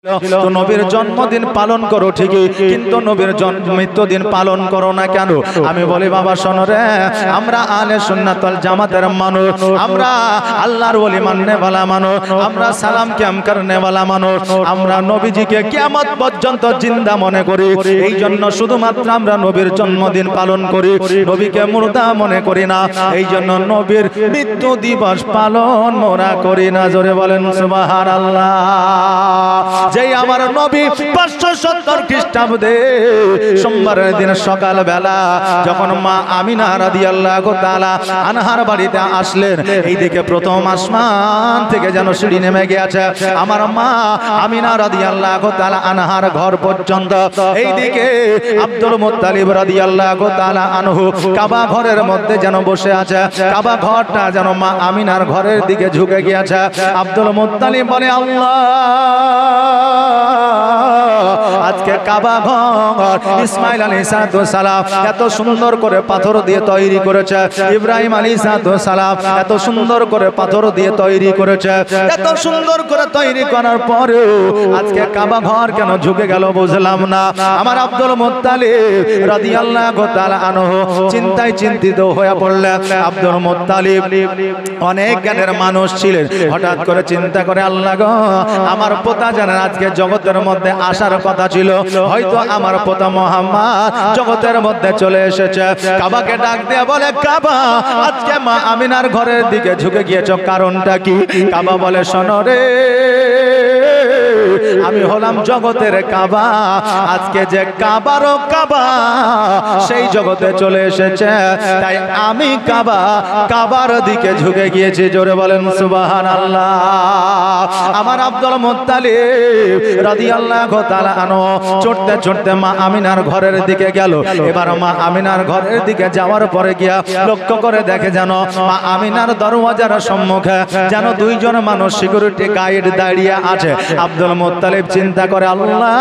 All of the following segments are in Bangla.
তো নবীর জন্মদিন পালন করো ঠিকই, কিন্তু নবীর মৃত্যুদিন পালন করো না কেন? আমি বলি বাবা শোনো রে, আমরা আহলে সুন্নাত ওয়াল জামাতের মানুষ, আমরা আল্লাহর ওলি মাননে वाला মানুষ, আমরা সালাম কিয়াম করনে वाला মানুষ, আমরা নবীজিকে কিয়ামত পর্যন্ত জিন্দা মনে করি। এই জন্য শুধুমাত্র আমরা নবীর জন্মদিন পালন করি, নবীকে মুর্দা মনে করি না। এই জন্য নবীর মৃত্যু দিবস পালন মোরা করি না। জোরে বলেন সুবহানাল্লাহ। যেই আমার নবী 570 খ্রিস্টাব্দে সোমবারের দিন সকাল বেলা যখন মা আমিনা রাদিয়াল্লাহু তাআলা আনহার বাড়িতে আসলেন, এইদিকে প্রথম আসমান থেকে যেন সিঁড়ি নেমে গিয়েছে আমার মা আমিনা রাদিয়াল্লাহু তাআলা আনহার ঘর পর্যন্ত। এইদিকে আব্দুল মুত্তালিব রাদিয়াল্লাহু তাআলা আনহু কাবা ঘরের মধ্যে যেন বসে আছে, কাবা ঘরটা যেন মা আমিনার ঘরের দিকে ঝুঁকে গিয়েছে। আব্দুল মুত্তালিব বলে আল্লাহ, আজকে কাবা ঘর ইসমাইল আলাইহিস সালাম এত সুন্দর করে পাথর দিয়ে তৈরি করেছে, ইব্রাহিম আলাইহিস সালাম এত সুন্দর করে পাথর দিয়ে তৈরি করেছে, এত সুন্দর করে তৈরি করার পরেও আজকে কাবা ঘর কেন ঝুঁকে গেল বুঝলাম না। আমার আব্দুল মুত্তালিব রাদিয়াল্লাহু তাআলা আনহু চিন্তায় চিন্তিত হয়ে পড়লেন। আব্দুল মুত্তালিব অনেক জ্ঞানের মানুষ ছিলেন, হঠাৎ করে চিন্তা করে আল্লাহ গো, আমার পোতা জানেন আজকে জগতের মধ্যে আসার কথা ছিল, হয়তো আমার পোতা মুহাম্মদ জগতের মধ্যে চলে এসেছে। কাবাকে ডাক দিয়ে বলে কাবা, আজকে মা আমিনার ঘরের দিকে ঝুঁকে গিয়েছো, কারণটা কি? কাবা বলে শোনো রে, আমি হলাম জগতের কাবা, আজকে যে কাবারও কাবা সেই জগতে চলে এসেছে, তাই আমি কাবা কাবার দিকে ঝুঁকে গিয়েছি। জোরে বলেন সুবহানাল্লাহ। আমার আব্দুল মুত্তালিব রাদিয়াল্লাহু তাআলা আনহু চড়তে চড়তে মা আমিনার ঘরের দিকে গেল। এবার মা আমিনার ঘরের দিকে যাওয়ার পরে গিয়া লক্ষ্য করে দেখে যেন মা আমিনার দরওয়াজার সম্মুখে যেন দুইজন মানুষ সিকিউরিটি গার্ড দাঁড়িয়ে আছে। আব্দুল মুত্তালিব চিন্তা করে আল্লাহ,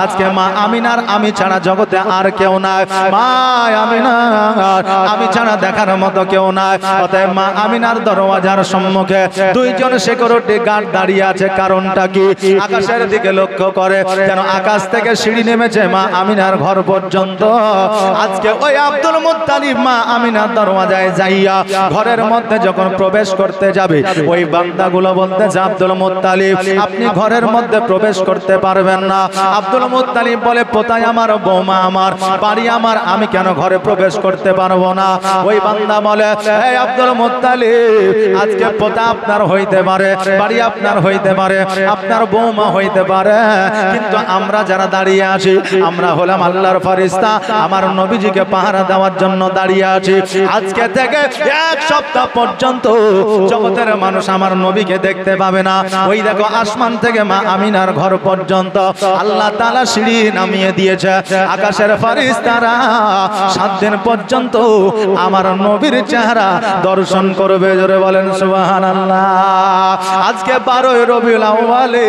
আজকে মা আমিনার আমি ছাড়া জগতে আর কেউ নাই, মা আমিনার আমি ছাড়া দেখার মতো কেউ নাই, অতএব মা আমিনার দরওয়াজার সম্মুখে দুইজন সিকিউরিটি গার্ড দাঁড়িয়ে আছে। কারণটা কি? আকাশের দিকে লক্ষ্য করে যেন আকাশ থেকে সিঁড়ি নেমেছে মা আমিনার ঘর পর্যন্ত। আজকে ওই আব্দুল মুত্তালিব মা আমিনার দরওয়াজায় যাইয়া ঘরের মধ্যে যখন প্রবেশ করতে যাবে, ওই বান্দাগুলো বলতেছে আব্দুল মুত্তালিব আপনি ঘরের মধ্যে প্রবেশ করতে পারবেন না। আব্দুল মুত্তালিব বলে পোতাই আমার, বৌমা আমার, বাড়ি আমার, আমি কেন ঘরে প্রবেশ করতে পারবো না? ওই বান্দা বলে এই আব্দুল মুত্তালিব, আজকে পোতা আপনার হইতে পারে, বাড়ি আপনার হইতে পারে, আপনার বৌমা হইতে পারে, কিন্তু আমরা যারা দাঁড়িয়ে আছি আমরা হলাম আল্লাহর ফেরেশতা, আমার নবীজিকে পাহারা দেওয়ার জন্য দাঁড়িয়ে আছি। আজকে থেকে 1 সপ্তাহ পর্যন্ত জগতের মানুষ আমার নবীকে দেখতে পাবে না। ওই দেখো আসমান থেকে মা আমিনার ঘর পর্যন্ত আল্লাহ তাআলা সিঁড়ি নামিয়ে দিয়েছে, আকাশের ফেরেশতারা 7 দিন পর্যন্ত আমার নবীর চেহারা দর্শন করবে। জোরে বলেন সুবহানাল্লাহ। আজকে 12 রবিউল আউয়ালে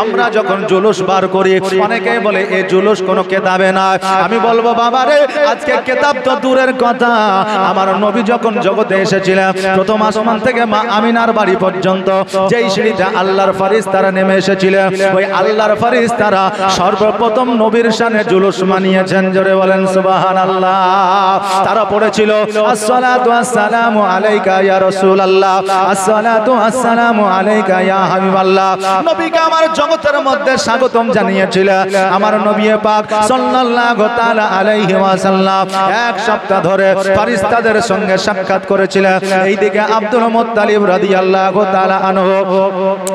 আমরা যখন জুলুস বার করি, অনেকেই বলে এই জুলুস কোনো কেতাবে না। আমি বলবো বাবা রে, আজকে কেতাব তো দূরের কথা, আমার নবী যখন জগতে এসেছিলেন প্রথম আসমান থেকে মা আমিনার বাড়ি পর্যন্ত যেই সিঁড়িটা আল্লাহর ফেরেশতারা নেমে এসেছিলেন, ওই আল্লাহর ফেরেশতারা সর্বপ্রথম নবীর শানে জুলুস মানিয়েছেন। জোরে বলেন সুবহানাল্লাহ। তারা পড়েছিল আসসালাতু আসসালামু আলাইকা ইয়া রাসূলুল্লাহ, আসসালাতু আসসালামু আলাইকা ইয়া হাবিবাল্লাহ। নবীকে আমার জগতের মধ্যে স্বাগতম জানিয়েছিলেন আমার নবী পাক সাল্লাল্লাহু তাআলা আলাইহি ওয়াসাল্লাম। 1 সপ্তাহ ধরে ফেরেশতাদের সঙ্গে সাক্ষাৎ করেছিলেন। এইদিকে আব্দুল মুত্তালিব রাদিয়াল্লাহু তাআলা আনহু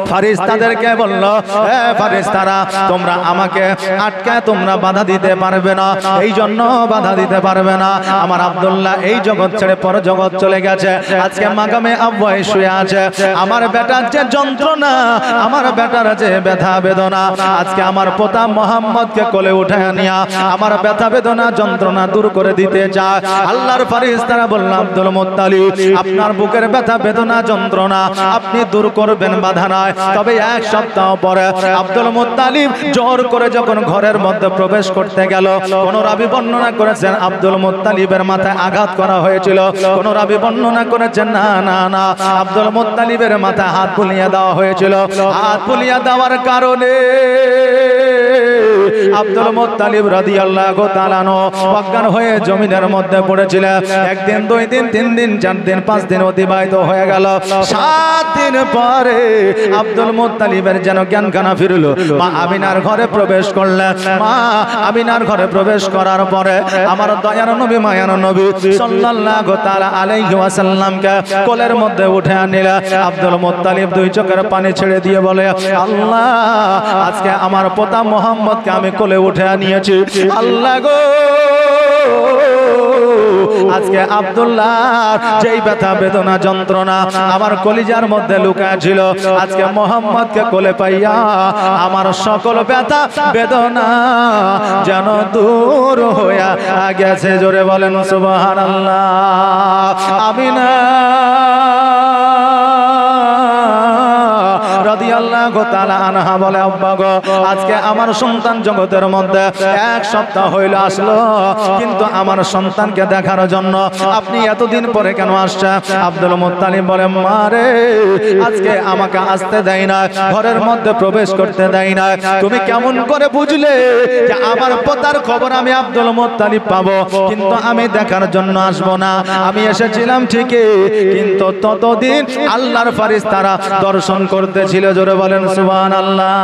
ফেরেশতাদেরকে বলল, হে ফেরেশতারা, তোমরা আমাকে আটকায় তোমরা বাধা দিতে পারবে না, এই জন্য বাধা দিতে পারবে না। আমার আব্দুল্লাহ এই জগৎ ছেড়ে পর জগৎ চলে গেছে, আজকে মাকামে আব্বাই শুয়ে আছে। আমার বেটার যে যন্ত্রণা, আমার বেটার যে ব্যথা বেদনা, আজকে আমার পোতা মুহাম্মদকে কোলে উঠায় নিয়া আমার ব্যথা বেদনা যন্ত্রণা দূর করে দিতে চায়। আল্লাহর ফেরেশতারা বলল, আব্দুল মুত্তালিব আপনার বুকের ব্যথা বেদনা যন্ত্রণা আপনি দূর করবেন, বাধা নাই, তবে 1 সপ্তাহ পরে আব্দুল মুত্তালিব জোর করে যখন ঘরের মধ্যে প্রবেশ করতে গেল, কোন রাবী বর্ণনা করেছেন আব্দুল মুত্তালিবের মাথায় আঘাত করা হয়েছিল, কোন রাবী বর্ণনা করেছেন না না না আব্দুল মুত্তালিবের মাথায় হাত বুলিয়ে দেওয়া হয়েছিল। হাত বুলিয়ে দেওয়ার কারণে আব্দুল মুত্তালিব রাদিয়াল্লাহু তাআলা অজ্ঞান হয়ে জমিনের মধ্যে পড়েছিলেন। একদিন, 2 দিন, 3 দিন, 4 দিন, 5 দিন অতিবাহিত হয়ে গেল। 7 দিন পরে আব্দুল মুত্তালিবের যেন জ্ঞানখানা ফিরলো। মা আমিনার ঘরে প্রবেশ করলেন। মা আমিনার ঘরে প্রবেশ করার পরে আমার দয়ার নবী মায়ার নবী সাল্লাল্লাহু তাআলা আলাইহি ওয়াসাল্লামকে কোলের মধ্যে উঠে আনলেন। আব্দুল মুত্তালিব 2 চোখের পানি ছেড়ে দিয়ে বলে, আল্লাহ, আজকে আমার পোতা মুহাম্মদকে আমি কোলে উঠে আনিয়েছি। আল্লাহ গো, আজকে আব্দুল্লাহ যেই ব্যথা বেদনা যন্ত্রণা আমার কলিজার মধ্যে লুকায় ছিল, আজকে মুহাম্মদকে কোলে পাইয়া আমার সকল ব্যথা বেদনা যেন দূর হইয়া গেছে। জোরে বলেন সুবহানাল্লাহ। আমিনা রাদিয়াল্লাহু তাআলা আনহা বলে, আব্বা গো, আজকে আমার সন্তান জগতের মধ্যে 1 সপ্তাহ হইল আসলো, কিন্তু আমার সন্তানকে দেখার জন্য আপনি এতদিন পরে কেন আসছেন? আব্দুল মুত্তালিব বলে, মা রে, আজকে আমাকে আসতে দেয় না, ঘরের মধ্যে প্রবেশ করতে দেয় না। তুমি কেমন করে বুঝলে যে আমার পোতার খবর আমি আব্দুল মুত্তালিব পাবো, কিন্তু আমি দেখার জন্য আসবো না? আমি এসেছিলাম ঠিকই, কিন্তু ততদিন আল্লাহর ফেরেশতারা দর্শন করতেছিল। জোরে বলেন সুবহানাল্লাহ।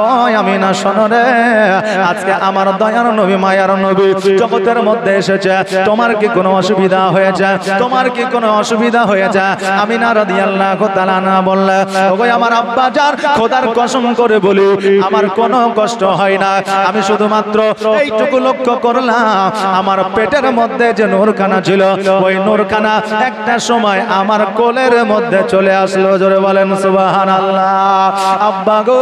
ও আমিনা, শোনো রে, আজকে আমার দয়ার নবী মায়ার নবী জগতের মধ্যে এসেছে। তোমার কি কোনো অসুবিধা হয়েছে? তোমার কি কোনো অসুবিধা হয়েছে? আমিনা রাদিয়াল্লাহু তাআলা না বললে, ওগো আমার আব্বা জান, খোদার কসম করে বলি, আমার কোনো কষ্ট হয় না। আমি শুধুমাত্র এইটুকু লক্ষ্য করলাম, আমার পেটের মধ্যে যে নূরখানা ছিল, ওই নূরখানা একটা সময় আমার কোলের মধ্যে চলে আসলো। জোরে বলেন সুবহানাল্লাহ। আব্বা গো,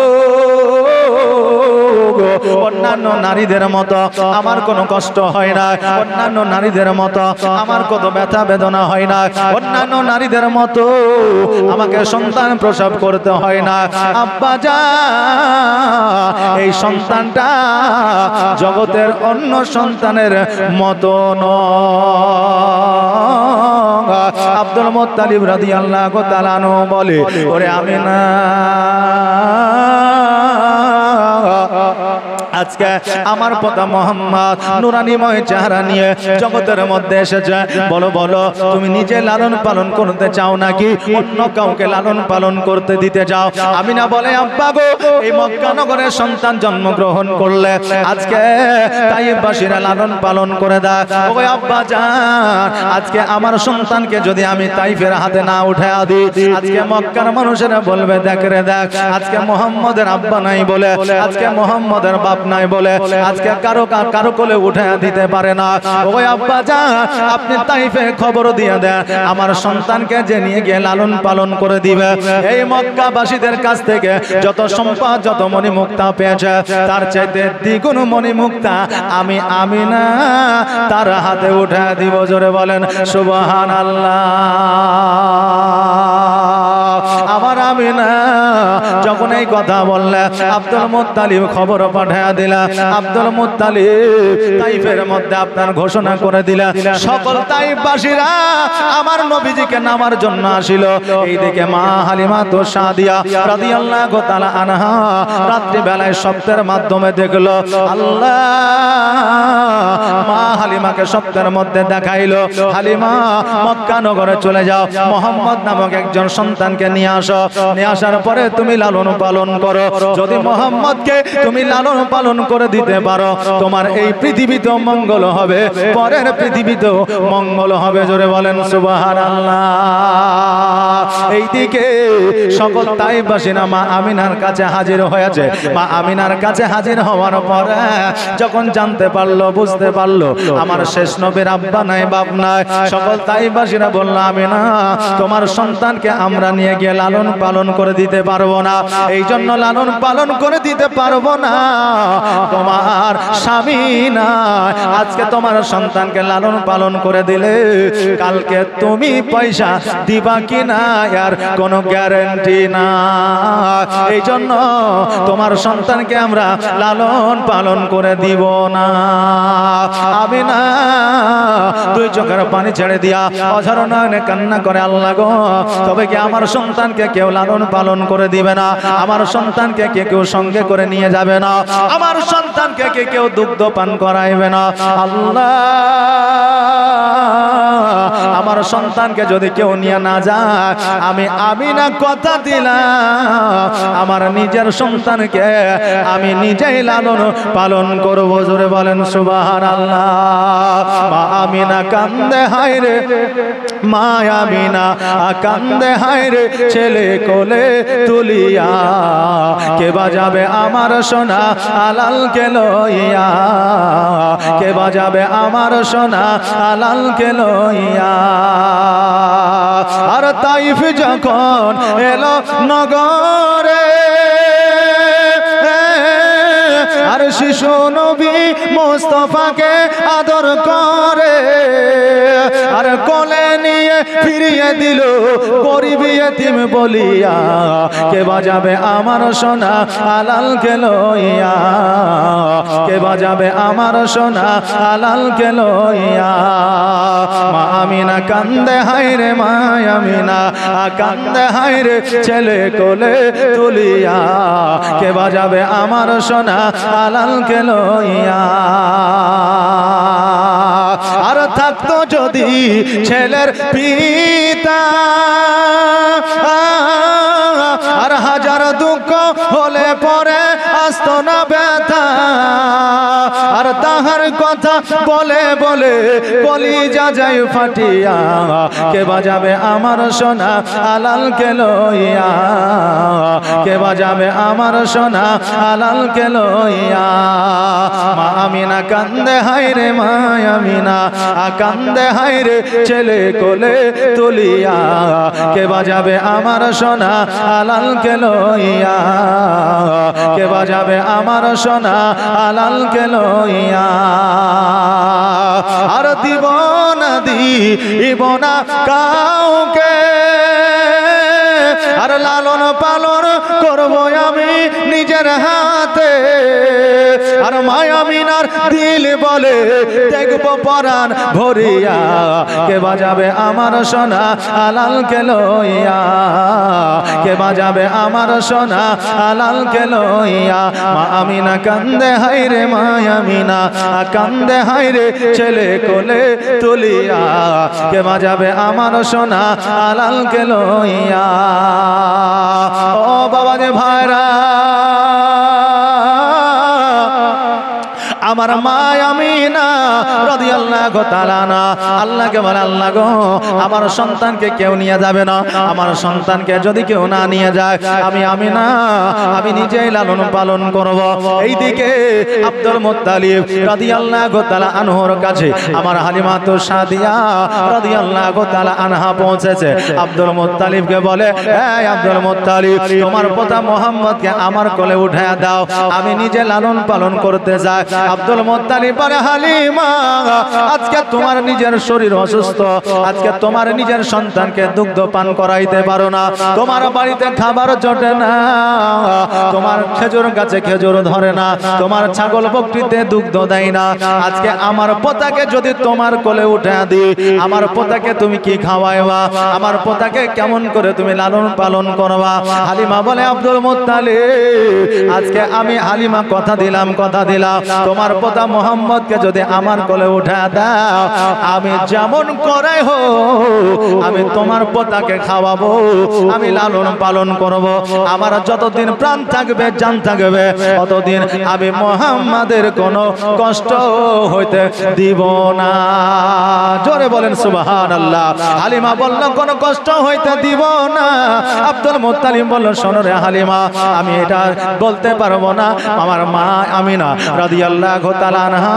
অন্যান্য নারীদের মতো আমার কোনো কষ্ট হয় না, অন্যান্য নারীদের মতো আমার কত ব্যথা বেদনা হয় না, অন্যান্য নারীদের মতো আমাকে সন্তান প্রসব করতে হয় না। আব্বা জান, এই সন্তানটা জগতের অন্য সন্তানের মতো নয়। আব্দুল মুত্তালিব রাদিয়াল্লাহু তাআলা বলে, ওরে আমিনা, আজকে আমার পোতা মুহাম্মদ নূরানিময় চেহারা নিয়ে জগতের মধ্যে এসেছে। বলো বলো, তুমি নিজে লালন পালন করতে চাও নাকি অন্য কাউকে লালন পালন করতে দিতে চাও? আমিনা বলে, আব্বা গো, এই মক্কা নগরে সন্তান জন্মগ্রহণ করলে আজকে তাইফবাসীরা লালন পালন করে দেয়। ওগো আব্বা জান, আজকে আমার সন্তানকে যদি আমি তাইফের হাতে না উঠে দিই, আজকে মক্কার মানুষেরা বলবে, দেখ রে দেখ, আজকে মুহাম্মদের আব্বা নাই বলে, আজকে মুহাম্মদের বাপ নাই বলে, আজকে কারো কোলে উঠে দিতে পারে না। ওই আব্বা জান, আপনি তাইফে খবর দিয়ে দেন, আমার সন্তানকে যে নিয়ে গিয়ে লালন পালন করে দিবে। এই মক্কাবাসীদের কাছ থেকে যত সম্পদ, যত মণিমুক্তা পেয়েছে, তার চাইতে দ্বিগুণ মণিমুক্তা আমি আমিনা তার হাতে উঠে দিব। জোরে বলেন সুবহানাল্লাহ। আমার আমিনা যখন এই কথা বললে, আব্দুল মুত্তালিব খবর পাঠিয়ে দিলা। আব্দুল মুত্তালিব তাইফের মধ্যে আপনার ঘোষণা করে দিলা, সকল তাইফবাসীরা আমার নবীজিকে নামার জন্য আসিল। এইদিকে মা হালিমা তো সাদিয়া রাদিয়াল্লাহু তাআলা আনহা রাত্রি বেলায় স্বপ্নের মাধ্যমে দেখলো, আল্লাহ মা হালিমাকে স্বপ্নের মধ্যে দেখাইলো, হালিমা মক্কা নগরে চলে যাও, মুহাম্মদ নামক একজন সন্তানকে নিয়ে আসো, নিয়ে আসার পরে তুমি লালন পালন করো। যদি মুহাম্মদকে তুমি লালন পালন করে দিতে পারো, তোমার এই পৃথিবীতেও মঙ্গল হবে, পরের পৃথিবীতেও মঙ্গল হবে। জোরে বলেন সুবহানাল্লাহ। এইদিকে সকল তাইফবাসীরা মা আমিনার কাছে হাজির হয়েছে। মা আমিনার কাছে হাজির হওয়ার পরে যখন জানতে পারলো, বুঝতে পারলো আমার শেষ নবীর আব্বা নাই, বাপ নাই, সকল তাইফবাসীরা বলল, আমিনা, তোমার সন্তানকে আমরা নিয়ে গিয়ে লালন পালন করে দিতে পারবো না। এই জন্য লালন পালন করে দিতে পারবো না, তোমার স্বামী নাই, আজকে তোমার সন্তানকে লালন পালন করে দিলে কালকে তুমি পয়সা দিবা কিনা আর কোনো গ্যারান্টি না। এই জন্য তোমার সন্তানকে আমরা লালন পালন করে দিব না। আমিনা দুই চোখের পানি ছেড়ে দিয়া অঝর নয়নে কান্না করে, আল্লাহ গো, তবে কি আমার সন্তানকে কেউ লালন পালন করে দিবে না? আমার সন্তানকে কেউ সঙ্গে করে নিয়ে যাবে না? আমার সন্তানকে কেউ দুগ্ধ পান করাইবে না? আল্লাহ, আমার সন্তানকে যদি কেউ নিয়ে না যায়, আমি না কথা দিলাম আমার নিজের সন্তানকে আমি নিজেই লালন পালন করব। জোরে বলেন সুবহানাল্লাহ। মা আমিনা কান্দে হায়রে, মা আমিনা কান্দে হায়রে, ছেলে কোলে তুলিয়া, কে বাজাবে আমার সোনা আলালকে লইয়া, কে বাজাবে আমার সোনা আলালকে লইয়া। আর তাইফ যখন এলো নগরে, আর শিশু নবী মুস্তাফাকে আদর করে, আর কোলে নিয়ে ফিরিয়ে দিল গরিব ইতিম বলিয়া, কে বাজাবে আমার সোনা আলালকে লইয়া, কে বাজাবে আমার সোনা আলালকে লইয়া। মা আমিনা কান্দে হায়রে, মা আমিনা কান্দে হায়রে, ছেলে কোলে তুলিয়া, কে বাজাবে আমার সোনা আলালকে লইয়া। আর থাকতো যদি ছেলের পিতা, আর হাজার দুঃখ হলে পরে আসতো না ব্যথা, আর তাহার কথা বলে বলে কলিজা যায় ফাটিয়া, কে বাজাবে আমার সোনা আলালকে লইয়া, কে বাজাবে আমার সোনা আলালকে লইয়া। মা আমিনা কান্দে হায়রে, মা আমিনা কান্দে হায়রে, ছেলে কোলে তুলিয়া, কে বাজাবে আমার সোনা আলালকে লইয়া, কে বাজাবে আমার সোনা আলালকে লইয়া। আর দিব না কাউকে, আর লালন পালন করব আমি নিজের হাতে। আর মা আমিনার দিল বলে দেখব পরাণ ভরিয়া, কে বাজাবে আমার সোনা আলালকে লইয়া, কে বাজাবে আমার সোনা আলালকে লইয়া। মা আমিনা কান্দে হায়রে, মা আমিনা কান্দে হায়রে, ছেলে কোলে তুলিয়া, কে বাজাবে আমার সোনা আলালকে লইয়া। ও বাবা যে ভাইরা, আমার মা আমিনা রাদিয়াল্লাহু তাআলা আনহা আল্লাহকে বলে, আল্লাহ গো, আমার সন্তানকে কেউ নিয়ে যাবে না, আমার সন্তানকে যদি কেউ না নিয়ে যায়, আমি আমিনা আমি নিজেই লালন পালন করব। এইদিকে আব্দুল মুত্তালিব রাদিয়াল্লাহু তাআলা আনহুর কাছে আমার হালিমাতু সাদিয়া রাদিয়াল্লাহু তাআলা আনহা পৌঁছেছে। আব্দুল মুত্তালিবকে বলে, এই আব্দুল মুত্তালিব, তোমার পোতা মুহাম্মদকে আমার কোলে উঠায়া দাও, আমি নিজে লালন পালন করতে চাই। আব্দুল মুত্তালিব বলে, হালিমা, আজকে তোমার নিজের শরীর অসুস্থ, আজকে তোমার নিজের সন্তানকে দুগ্ধ পান করাইতে পারো না, তোমার বাড়িতে খাবার জোটে না, তোমার খেজুর গাছে খেজুর ধরে না, তোমার ছাগল বকরিতে দুগ্ধ দেয় না, আজকে আমার পোতাকে যদি তোমার কোলে উঠে দিই, আমার পোতাকে তুমি কি খাওয়াইবা, আমার পোতাকে কেমন করে তুমি লালন পালন করবা? হালিমা বলে, আব্দুল মুত্তালিব, আজকে আমি হালিমা কথা দিলাম, তোমার পোতা মুহাম্মদকে যদি আমার কোলে উঠা দাও, আমি যেমন করে হোক আমি তোমার পোতাকে খাওয়াবো, আমি লালন পালন করব। আমার যতদিন প্রাণ থাকবে, জান থাকবে, ততদিন আমি মুহাম্মাদের কোনো কষ্ট হইতে দিব না। জোরে বলেন সুবহানাল্লাহ। হালিমা বলল, কোনো কষ্ট হইতে দিব না। আব্দুল মুত্তালিব বলল, শোনো রে হালিমা, আমি এটা বলতে পারবো না, আমার মা আমিনা রাদিয়াল্লাহু রাদিয়াল্লাহু তাআলা আনহা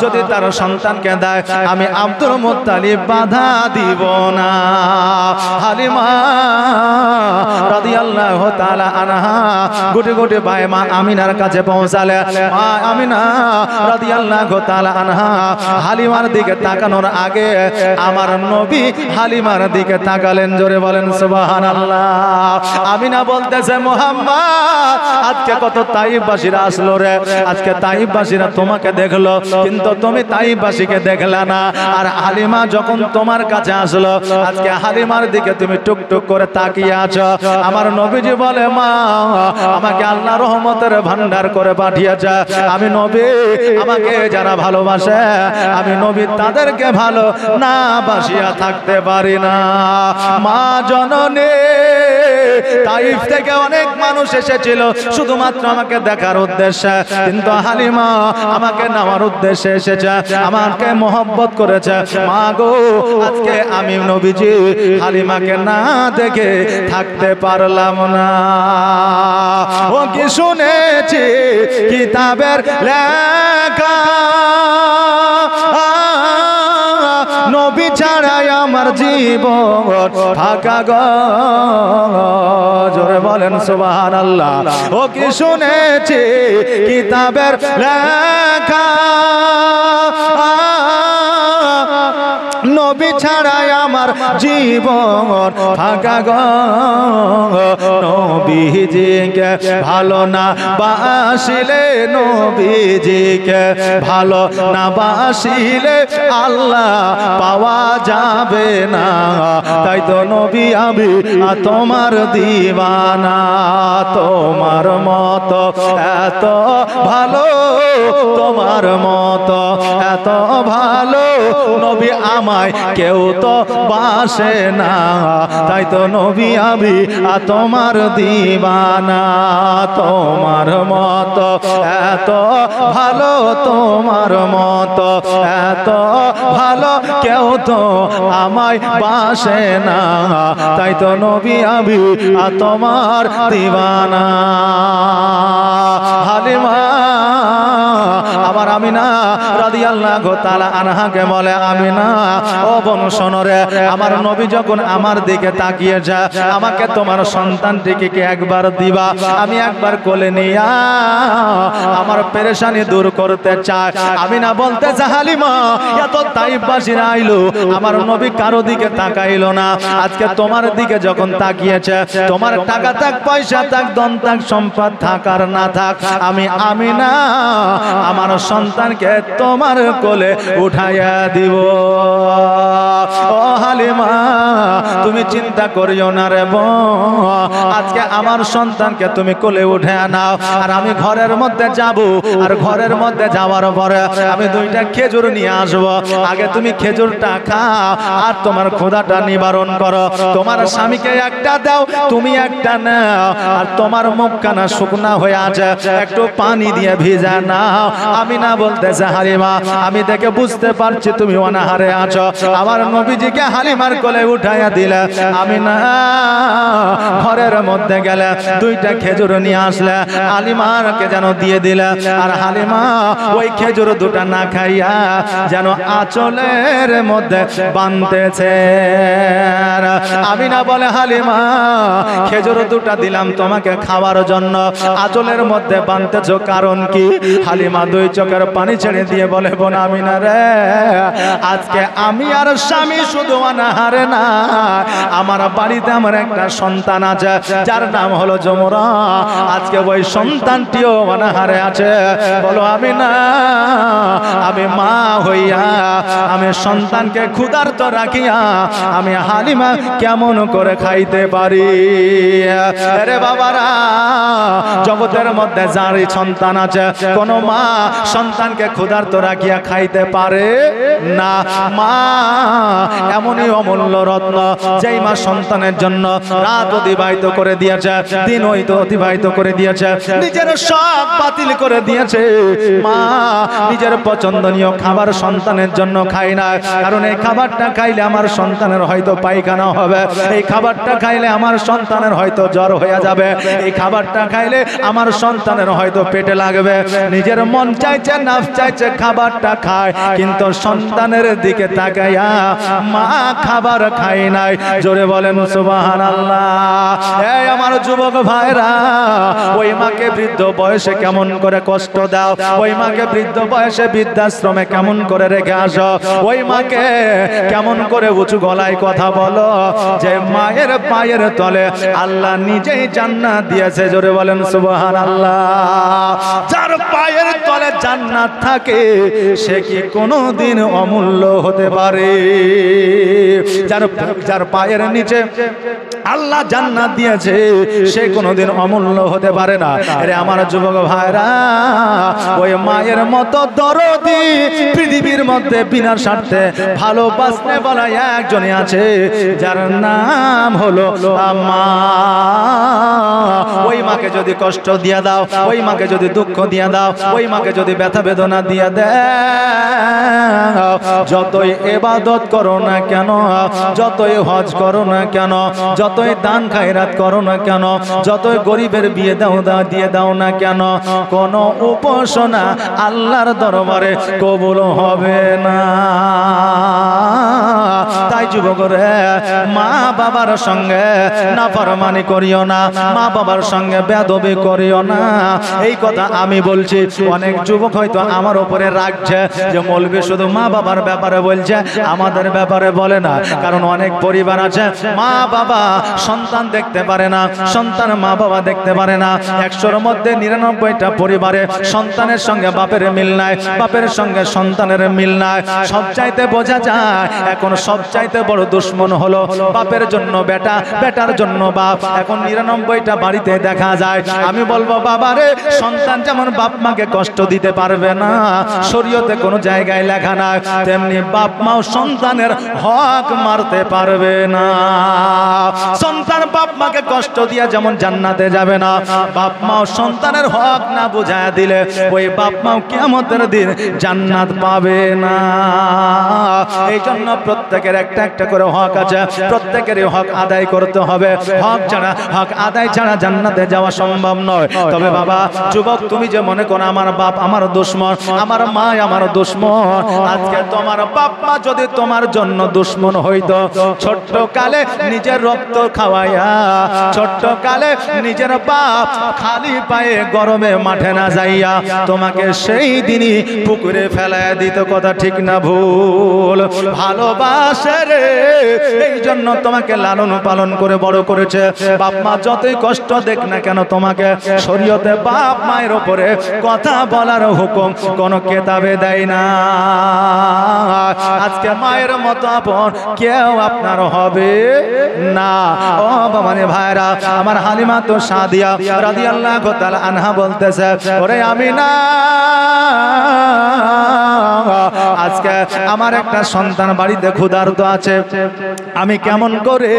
যদি তার সন্তানকে দেয় আমি আব্দুল মুত্তালিব বাধা দিব না। হালিমা রাদিয়াল্লাহু তাআলা আনহা গুটি গুটি পায়ে মা আমিনার কাছে পৌঁছালে। মা আমিনা রাদিয়াল্লাহু তাআলা আনহা হালিমার দিকে তাকানোর আগে আমার নবী হালিমার দিকে তাকালেন। জোরে বলেন সুবহানাল্লাহ। আমিনা বলতেছে মুহাম্মদ আজকে কত তাইফবাসীরা আসলো রে, আজকে তাইফবাসীরা তোমাকে দেখলো কিন্তু তুমি তাইফবাসীকে দেখলা না। আর হালিমা যখন তোমার কাছে আসলো আজকে হালিমার দিকে তুমি টুকটুক করে তাকিয়ে আছো। আমার নবীজি বলে মা আমাকে আল্লাহ রহমতের ভান্ডার করে পাঠিয়েছে। আমি নবী আমাকে যারা ভালোবাসে আমি নবী তাদেরকে ভালো না বাসিয়া থাকতে পারি না। মা জননী তাইফ থেকে অনেক মানুষ এসেছিল শুধুমাত্র আমাকে দেখার উদ্দেশ্যে, কিন্তু হালিমা আমাকে নেওয়ার উদ্দেশ্যে এসেছে, আমাকে মহব্বত করেছে। মা গো আজকে আমি নবীজি হালিমাকে না দেখে থাকতে পারলাম না। ও কি শুনেছি কিতাবের লেখা নবী ছাড়াই আমার জীবন ফাঁকা গো। জোরে বলেন সুবহানাল্লাহ। ও কি শুনেছি কিতাবের লেখা নবী ছাড়াই আমার জীবন ফাঁকা গো। নবীজিকে ভালো না বাসিলে নবীজিকে ভালো না বাসিলে আল্লাহ পাওয়া যাবে না। তাই তো নবী আমি তোমার দিওয়ানা, তোমার মতো এত ভালো, তোমার মতো এত ভালো নবী আমায় কেউ তো বাসে না। তাই তো নবী আমি তোমার দিওয়ানা, তোমার মতো এত ভালো, তোমার মতো এত ভালো কেউ তো আমায় বাসে না। তাই তো নবী আমি তোমার দিওয়ানা। হালিমা আমার আমিনা রাদিয়াল্লাহু তাআলা আনহাকে বলে আমিনা ও বোন শোনো রে, আমার নবী যখন আমার দিকে তাকিয়ে যায় আমাকে তোমার সন্তানটিকে কি একবার দিবা, আমি একবার কোলে নিয়া আমার পেরেশানি দূর করতে চাই। আমিনা বলতেছে হালিমা এত তাইফবাসীরা আইলো আমার নবী কারো দিকে তাকাইলো না, আজকে তোমার দিকে যখন তাকিয়েছে তোমার টাকা থাক পয়সা থাক ধন থাক সম্পদ থাক আর না থাক আমি আমিনা আমার সন্তানকে তোমার কোলে উঠাইয়া দিব। ও হালিমা তুমি চিন্তা করিও না রে বোন, আজকে আমার সন্তানকে তুমি কোলে উঠে নাও আর আমি ঘরের মধ্যে যাব। আর ঘরের মধ্যে যাওয়ার পরে আমি দুইটা খেজুর নিয়ে আসব। আগে তুমি খেজুরটা খাও আর তোমার ক্ষুধাটা নিবারণ করো। তোমার স্বামীকে একটা দাও, তুমি একটা নাও। আর তোমার মুখখানা শুকনা হয়ে আছে, একটু পানি দিয়ে ভিজা নাও। আমিনা বলতেছে হালিমা আমি দেখে বুঝতে পারছি তুমি অনাহারে আছো। আমার নবীজিকে হালিমার কোলে উঠাইয়া দিলে। আমিনা ঘরের মধ্যে গেলে দুইটা খেজুর নিয়ে আসলে হালিমাকে যেন দিয়ে দিলে। আর হালিমা ওই খেজুর দুটা না খাইয়া যেন আঁচলের মধ্যে বাঁধতেছে। আমিনা বলে হালিমা খেজুর দুটা দিলাম তোমাকে খাওয়ার জন্য, আঁচলের মধ্যে বাঁধতেছ কারণ কি? হালিমা দুই চোখের পানি ছেড়ে দিয়ে বলে বোন আমিনা রে, আজকে আমি আর স্বামী শুধু অনাহারে না, আমার বাড়িতে আমার একটা সন্তান আছে যার নাম হলো জমরা। আজকে ওই সন্তানটিও অনাহারে আছে। বলো আমিনা আমি মা হইয়া আমি সন্তানকে ক্ষুধার্ত রাখিয়া আমি হালিমা কেমন করে খাইতে পারি? আরে বাবারা জগতের মধ্যে যারই সন্তান আছে কোন মা সন্তানকে ক্ষুধার্ত রাখিয়া খাইতে পারে না। মা এমনই অমূল্য রত্ন, যেই মা সন্তানের জন্য রাত অতিবাহিত করে দিয়েছে, দিন অতিবাহিত করে দিয়েছে, নিজের সব বাতিল করে দিয়েছে। মা নিজের পছন্দনীয় খাবার সন্তানের জন্য খায় না, কারণ এই খাবারটা খাইলে আমার সন্তানের হয়তো পায়খানা হবে, এই খাবারটা খাইলে আমার সন্তানের হয়তো জ্বর হয়ে যাবে, এই খাবারটা খাইলে আমার সন্তানের হয়তো পেটে লাগবে। নিজের মন চাইছে, নাফস চাইছে, খাবারটা খায়, কিন্তু সন্তানের দিকে তাকাইয়া মা খাবার খায় নাই। জোরে বলেন সুবহানাল্লাহ। এই আমার যুবক ভাইরা, ওই মাকে বৃদ্ধ বয়সে কেমন করে কষ্ট দাও, ওই মাকে বৃদ্ধ বয়সে বৃদ্ধাশ্রমে কেমন করে রেখে আসো, ওই মাকে কেমন করে উঁচু গলায় কথা বলো, যে মায়ের পায়ের তলে আল্লাহ নিজেই জান্নাত দিয়েছে। জোরে বলেন সুবহানাল্লাহ। যার পায়ের তলে জান্নাত থাকে সে কি কোনোদিন অমূল্য হতে পারে? যার পায়ের নিচে আল্লাহ জান্নাত দিয়েছে সে কোনোদিন অমূল্য হতে পারে না। আরে আমার যুবক ভাইরা, ওই মায়ের মতো দরদি পৃথিবীর মধ্যে বিনা স্বার্থে ভালোবাসতে বলা একজনই আছে, যার নাম হলো মা। ওই মাকে যদি কষ্ট দিয়ে দাও, ওই মাকে যদি দুঃখ দিয়ে দাও, ওই মাকে যদি ব্যথা বেদনা দিয়ে দাও, যতই ইবাদত করো না কেন, যতই হজ করো না কেন, যতই দান খায়রাত করো না কেন, যতই গরিবের বিয়ে দিয়ে দাও না কেন, কোন উপাসনা আল্লাহর দরবারে কবুল হবে না। তাই যুবকরে, মা বাবার সঙ্গে নাফরমানি করিও না, মা বাবার সঙ্গে বেয়াদবি করিও না। এই কথা আমি বলছি, অনেক যুবক হয়তো আমার উপরে রাখছে যে মৌলবি শুধু মা বাবার ব্যাপারে বলছে, আমাদের ব্যাপারে বলে না। কারণ অনেক পরিবার আছে মা বাবা সন্তান দেখতে পারে না, সন্তান মা বাবা দেখতে পারে না। 100-র মধ্যে 99টা পরিবারে সন্তানের সঙ্গে বাপের মিল নাই, বাপের সঙ্গে সন্তানের মিল নাই। সবচাইতে বোঝা যায় এখন সবচাইতে বড় দুশ্মন হলো বাপের জন্য বেটা, বেটার জন্য বাপ। এখন 99টা বাড়িতে দেখা যায়। আমি বলবো বাবারে, সন্তান যেমন বাপ মাকে কষ্ট দিতে পারবে না, শরীয়তে কোনো জায়গায় লেখা নাই, তেমনি বাপ মাও সন্তানের হক মারতে পারবে না। সন্তান বাপ মাকে কষ্ট দিয়া যেমন জান্নাতে যাবে না, বাপ মাও সন্তানের হক না বুঝায় দিলে ওই বাপ মাও কিয়ামতের দিন জান্নাত পাবে না। এই জন্য প্রত্যেকের একটা একটা করে হক আছে, প্রত্যেকেরই হক আদায় করতে হবে। হক আদায় ছাড়া জান্নাতে যাওয়া সম্ভব নয়। তবে বাবা যুবক, তুমি যে মনে করো আমার বাপ আমার দুশ্মন, আমার মা আমার দুশ্মন, আজকে তোমার বাপ মা যদি তোমার জন্য দুশ্মন হইতো, ছোট্ট কালে নিজের রক্ত খাওয়াইয়া, ছোট্ট কালে নিজের বাপ খালি পায়ে গরমে মাঠে না যাইয়া তোমাকে সেই দিনই পুকুরে ফেলায় দিত। কথা ঠিক না ভুল? ভালোবাসে রে, এই জন্য তোমাকে লালন পালন করে বড় করেছে। বাপ মা যতই কষ্ট দেখ না কেন, তোমাকে শরীয়তে বাপ মায়ের উপরে কথা বলার হুকুম কোন কেতাবে দেয় না। আজকে মায়ের মতো আপন কেউ আপনার হবে না। ও বাবারে ভাইরা, আমার হালিমা তো সাদিয়া রাদিয়াল্লাহু তাআলা আনহা বলতেছে, ওরে আমিনা, আজকে আমার একটা সন্তান বাড়িতে ক্ষুধার্ত আছে, আমি কেমন করে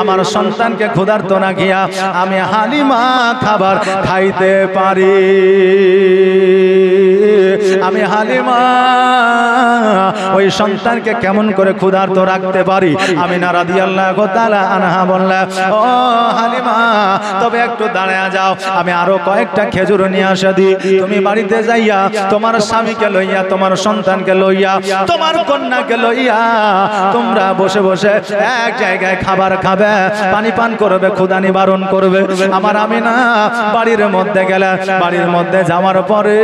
আমার সন্তানকে ক্ষুধার্ত না গিয়া আমি হালিমা খাবার খাইতে পারি? আমি হালিমা ওই সন্তানকে কেমন করে ক্ষুধার্ত রাখতে পারি? আমিনা রাদিয়াল্লাহু তাআলা আনহা বললেন, ও হালিমা, তবে একটু দাঁড়ায়া যাও, আমি আরো কয়েকটা খেজুর নিয়ে আসা দিই। তুমি বাড়িতে যাইয়া তোমার স্বামীকে লইয়া, তোমার সন্তানকে লইয়া, তোমার কন্যাকে লইয়া তোমরা বসে বসে এক জায়গায় খাবার খাবে, পানি পান করবে, ক্ষুধা নিবারণ করবে। আমার আমিনা বাড়ির মধ্যে গেলে, বাড়ির মধ্যে যাওয়ার পরে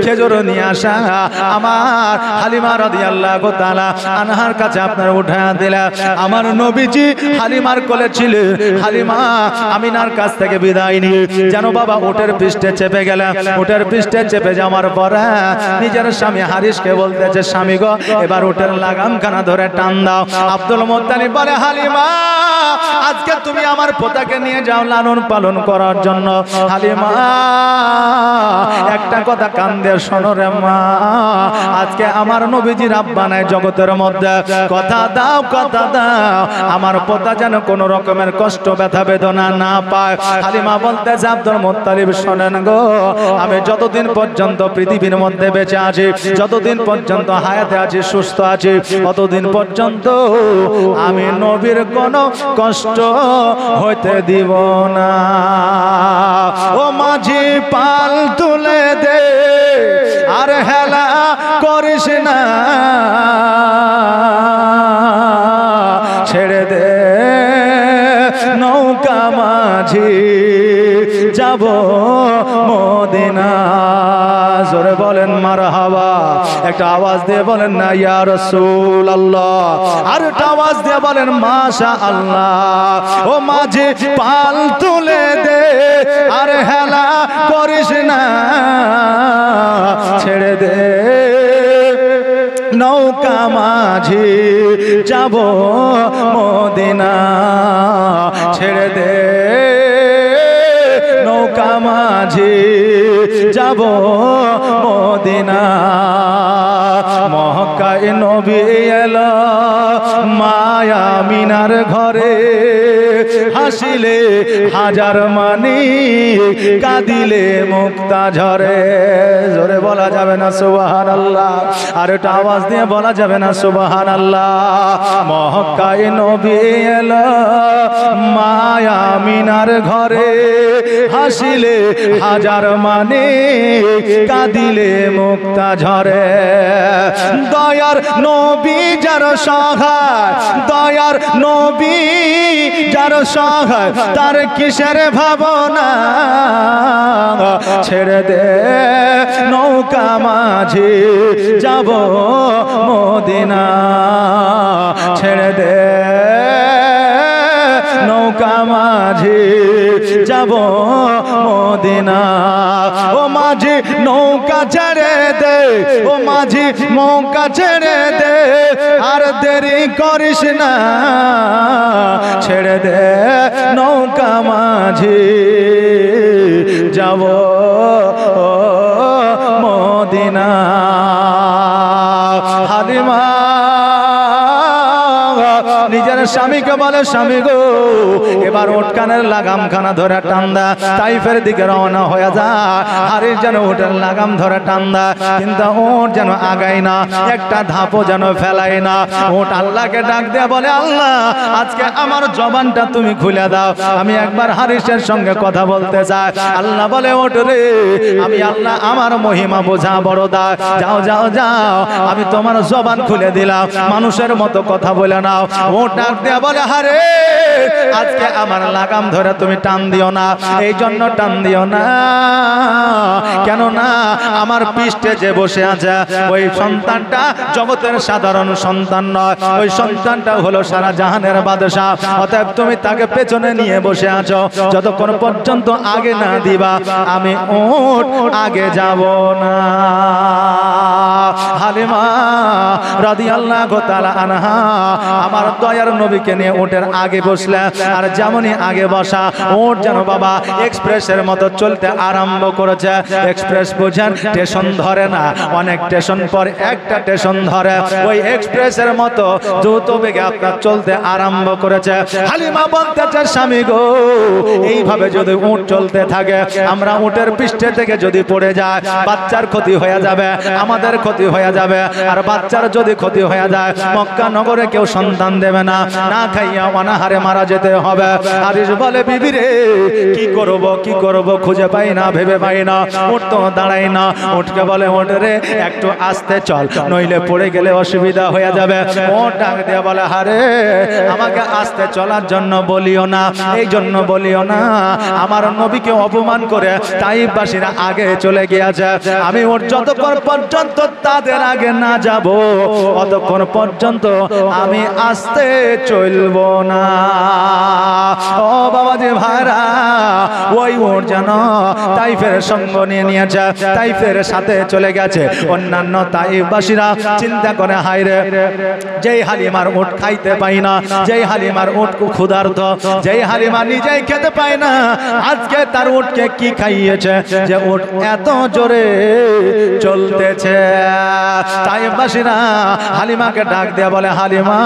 খেজুর নিয়ে আসা আমার হালিমা রাদিয়াল্লাহু তাআলা আনহার কাছে আপনার উঠায়া দিলেন। আমার নবীজি হালিমার কোলে ছিলেন। হালিমা আমিনার কাছ থেকে বিদায় নিয়ে যেন বাবা উটের পৃষ্ঠে চেপে গেলেন। উটের পৃষ্ঠে চেপে যাওয়ার পরে নিজের স্বামী হারিসকে বলতেছে, স্বামী গো, এবার উটের লাগামখানা ধরে টান দাও। আব্দুল মুত্তালিব বলে, হালিমা, আজকে তুমি আমার পোতাকে নিয়ে যাও লালন পালন করার জন্য। হালিমা একটা কথা কান দিয়ে শোনো রে মা, আজকে আমার নবীজির আব্বা নাই জগতের মধ্যে, কথা দাও কথা দাও আমার পোতা যেন কোনো রকমের কষ্ট ব্যথা বেদনা না পায়। হালিমা বলতেছে আব্দুল মুত্তালিব শোনেন গো, আমি যতদিন পর্যন্ত পৃথিবীর মধ্যে বেঁচে আছি, যতদিন পর্যন্ত হায়াতে আছি, সুস্থ আছি, ততদিন পর্যন্ত আমি নবীর কোনো কষ্ট হইতে দিব না। ও মাঝি পাল তুলে দে আর হেলা করিস না, ছেড়ে দে নৌকা মাঝি যাব মদিনা। জোরে বলেন মারহাবা, একটা আওয়াজ দিয়ে বলেন না ইয়া রাসূলুল্লাহ, আর একটা আওয়াজ দিয়ে বলেন মাশাআল্লাহ। ও মাঝি পাল তুলে দে আর হেলা করিস না, ছেড়ে দে নৌকা মাঝি যাব মদিনা, ছেড়ে দে নৌকা মাঝি যাব মদিনা। মক্কায় নবী এলো মায়া মিনার ঘরে, হাসিলে হাজার মানি কাঁদিলে মুক্তা ঝরে। জোরে বলা যাবে না সুবহানাল্লাহ, আর একটা আওয়াজ দিয়ে বলা যাবে না সুবহানাল্লাহ। মক্কায় নবী এলো মায়া মিনার ঘরে, হাসিলে হাজার মানে কাঁদিলে মুক্তা ঝরে। দয়ার নবী যার সহায়, দয়ার নবী যার সহায়, তার কিসের ভাবনা, ছেড়ে দে নৌকা মাঝি যাব মদিনা, ছেড়ে দে নৌকা মাঝি যাব মদিনা। ও মাঝি নৌকা ছেড়ে দে, ও মাঝি নৌকা ছেড়ে দে, আর দেরি করিস না, ছেড়ে দে নৌকা মাঝি যাব মদিনা। হালিমা নিজের স্বামীকে বলে স্বামী গো, এবার ওটকানের লাগাম খানা ধরে টান্দা, তাইফের দিকে রওনা হয়ে যায়। আরে যেন ওটের লাগাম ধরে টান্দা, কিন্তু ওট যেন আগায় না, একটা ধাপও যেন ফেলায় না। ওট আল্লাহকে ডাক দিয়ে বলে আল্লাহ আজকে আমার জবানটা তুমি খুলে দাও, আমি একবার হারিসের সঙ্গে কথা বলতে চাই। আল্লাহ বলে ওট রে, আমি আল্লাহ আমার মহিমা বোঝা বড় দা, যাও যাও যাও আমি তোমার জবান খুলে দিলাম, মানুষের মতো কথা বলে নাও। ও ডাক দেয়া বলে হারে আজকে আমার লাগাম ধরে তুমি টান দিও না, এই জন্য টান দিও না কেন না আমার পৃষ্ঠে যে বসে আছে ওই সন্তানটা জগতের সাধারণ সন্তান নয়, ওই সন্তানটা হলো সারা জাহানের বাদশা। অতএব তুমি তাকে পেছনে নিয়ে বসে আছো, যতক্ষণ পর্যন্ত আগে না দিবা আমি ওট আগে যাব না। হালিমা রাদিয়াল্লাহু তাআলা আনহা আমার দয়ার নবীকে নিয়ে ওটের আগে বসলেন, আর যেমনই আগে বসা ওট যেন বাবা এক্সপ্রেসের মতো চলতে আরম্ভ করেছে। এক্সপ্রেস বোঝেন স্টেশন ধরে না, অনেক স্টেশন পর একটা স্টেশন ধরে, ওই এক্সপ্রেসের মতো দ্রুত বেগে আপনার চলতে আরম্ভ করেছে। হালিমা বলতেছে স্বামী গো, এইভাবে যদি উট চলতে থাকে আমরা উটের পৃষ্ঠে থেকে যদি পড়ে যায় বাচ্চার ক্ষতি হয়ে যাবে, আমাদের ক্ষতি হয়ে যাবে, আর বাচ্চার যদি ক্ষতি হয়ে যায় মক্কা নগরে কেউ সন্তান দেবে না, না খাইয়া অনাহারে মারা যেতে হবে। হারিস বলে বিবি রে কি করব কি করব খুঁজে পাই না, ভেবে পাই না, উঠ তো দাঁড়াই না। উঠকে বলে ওঠ রে একটু আস্তে চল, নইলে পড়ে গেলে অসুবিধা হয়ে যাবে। ও ডাক দিয়ে বলে হারে আমাকে আস্তে চলার জন্য বলিও না, এই জন্য বলিও না আমার নবীকে অপমান করে তাইফবাসীরা আগে চলে গিয়েছে, আমি ওর যতক্ষণ পর্যন্ত তাদের আগে না যাব ততক্ষণ পর্যন্ত আমি আস্তে চলবো না। ও বাবা যে ভাইরা ওই ওর যেন তাইফের সঙ্গ নিয়ে নিয়েছে, তাইফের সাথে চলে গেছে। অন্যান্য তাইফবাসীরা চিন্তা করে হায়রে যেই হালিমার উট খাইতে পাই না, যেই হালিমার উট ক্ষুধার্ত, যেই হালিমা নিজেই খেতে পায় না, আজকে তার উটকে কি খাইয়েছে যে উট এত জোরে চলতেছে। তাইফবাসীরা হালিমাকে ডাক দিয়ে বলে, হালিমা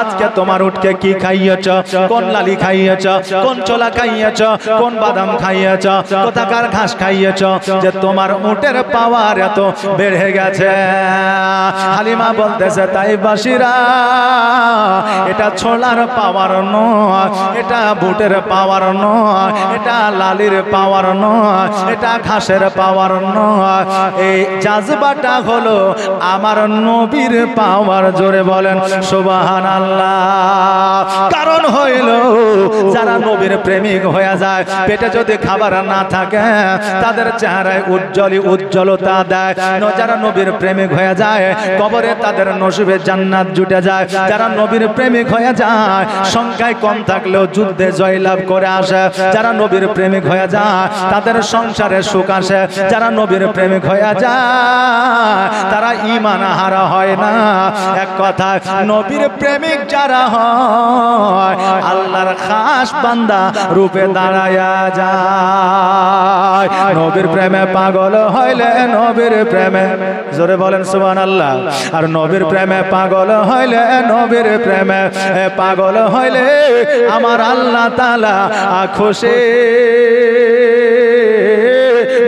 আজকে তোমার উটকে কি খাইয়েছ? কোন লালি খাইয়েছ, কোন ছোলা খাইয়েছ, কোন বাদাম খাইয়েছ, কোথাকার ঘাস খাইয়েছ যে তোমার উটের পাওয়ার এত বেড়ে গেছে? হালিমা বলতেছে, তাইফবাসীরা এটা ছোলার পাওয়ার নয়, এটা বুটের পাওয়ার নয়, এটা লালির পাওয়ার নয়, এটা ঘাসের পাওয়ার নয়, এই জাজবাটা হলো আমার নবীর পাওয়ার। জোরে বলেন সুবহানাল্লাহ। কারণ হইল যারা নবীর প্রেমিক হয়ে যায়, পেটে যদি খাবার না থাকে তাদের চেহারায় উজ্জ্বলতা দেয়। যারা নবীর প্রেমিক হয়ে যায় কবরে তাদের নসিবে জান্নাত জুটে যায়। যারা নবীর প্রেমিক হয়ে যায় সংখ্যায় কম থাকলেও যুদ্ধে জয়লাভ করে আসে। যারা নবীর প্রেমিক হয়ে যায় তাদের সংসারে সুখ আসে। যারা নবীর প্রেমিক হয়ে যায় তারা ঈমান হারা হয় না। এক কথা, নবীর প্রেমিক যারা হয় আল্লাহর খাস বান্দা রূপে দাঁড়ায়া যায়। নবীর প্রেমে পাগল হইলে, নবীর প্রেমে, জোরে বলেন সুবহানাল্লাহ। আর নবীর প্রেমে পাগল হইলে, নবীর প্রেমে পাগল হইলে আমার আল্লাহ তাআলা খুশি।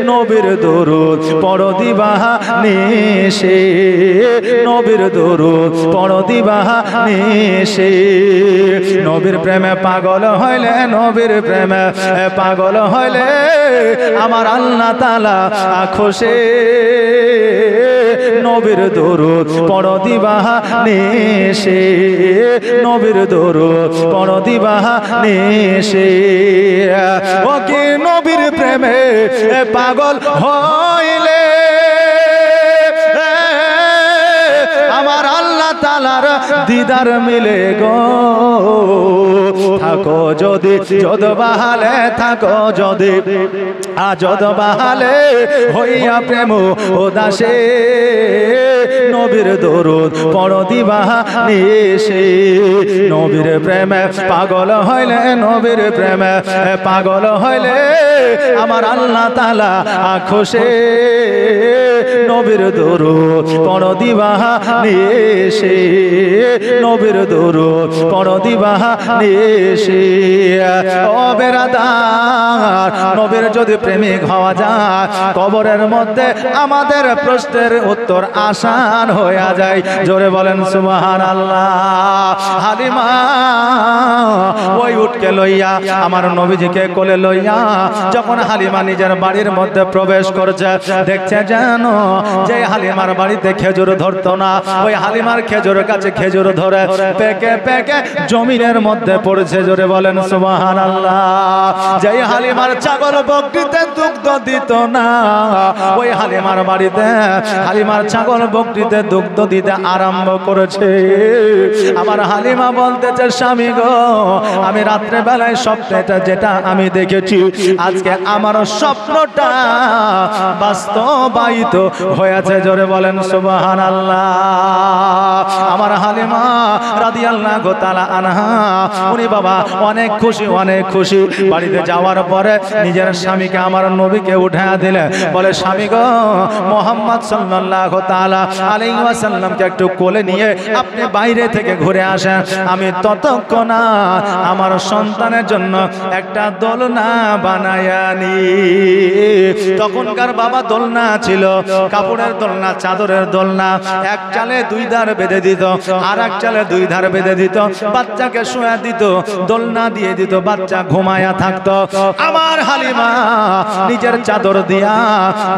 নবীর দরুদ পড়ো দিবানিশি, নবীর দরুদ পড়ো দিবানিশি। নবীর প্রেমে পাগল হইলে, নবীর প্রেমে পাগল হইলে আমার আল্লাহ তাআলা খুশি। নবীর দরুদ পড়ো দিবানিশি, নবীর দরুদ পড়ো দিবানিশি। ও কি নবীর প্রেমে পাগল হইলে আমার আল্লাহ তাআলার দিদার মিলে গো। থাকো যদি যদ বাহালে, থাকো যদি আজদ বাহালে হইয়া প্রেম উদাসে। নবীর দরুদ পড়ো দিবানিশি। নবীর প্রেমে পাগল হইলে, নবীর প্রেমে পাগল হইলে আমার আল্লাহ তাআলা খুশি। নবীর দরুদ পড়ো দিবানিশি, নবীর দরুদ পড়ো দিবানিশি। ও বেরাদার, নবীর যদি প্রেমিক হওয়া যায় কবরের মধ্যে আমাদের প্রশ্নের উত্তর আসান হয়ে যায়। জোরে বলেন সুবহানাল্লাহ। হালিমা ওই উটকে লইয়া আমার নবীজিকে কোলে লইয়া যখন হালিমা নিজের বাড়ির মধ্যে প্রবেশ করছে, দেখছে যেন যে হালিমার বাড়িতে খেজুর ধরতো না, ওই হালিমার খেজুর কাছে খেজুর ধরে পেকে পেকে জমিনের মধ্যে পড়ছে। জোরে বলেন সুবহানাল্লাহ। যে হালিমার ছাগল বকরিতে দুগ্ধ দিত না, ওই হালিমার বাড়িতে হালিমার ছাগল বকরিতে দুগ্ধ দিতে আরম্ভ করেছে। আমার হালিমা বলতেছে, স্বামী গো, আমি রাত্রে বেলায় স্বপ্নটা যেটা আমি দেখেছি আজকে আমার স্বপ্নটা বাস্তবায়িত হয়েছে। জোরে বলেন সুবহানাল্লাহ। আমার হালিমা রাদিয়াল্লাহু তাআলা আনহা উনি বাবা অনেক খুশি, অনেক খুশি। বাড়িতে যাওয়ার পরে নিজের স্বামীকে আমার নবীকে উঠায়া দিলে, বলে স্বামী গো, মুহাম্মদ সাল্লাল্লাহু তাআলা আলাইহি ওয়াসাল্লামকে একটু কোলে নিয়ে আপনি বাইরে থেকে ঘুরে আসেন, আমি ততক্ষণ আমার সন্তানের জন্য একটা দোলনা বানায়া নি। তখনকার বাবা দোলনা ছিল কাপড়ের দোলনা, চাদরের দোলনা, এক চালে দুই ধার বেঁধে দিত, আর এক চালে দুই ধার বেঁধে দিত, বাচ্চাকে শুয়া দিত, দোলনা দিয়ে দিত, বাচ্চা ঘুমায়া থাকতো। আমার হালিমা নিজের চাদর দিয়া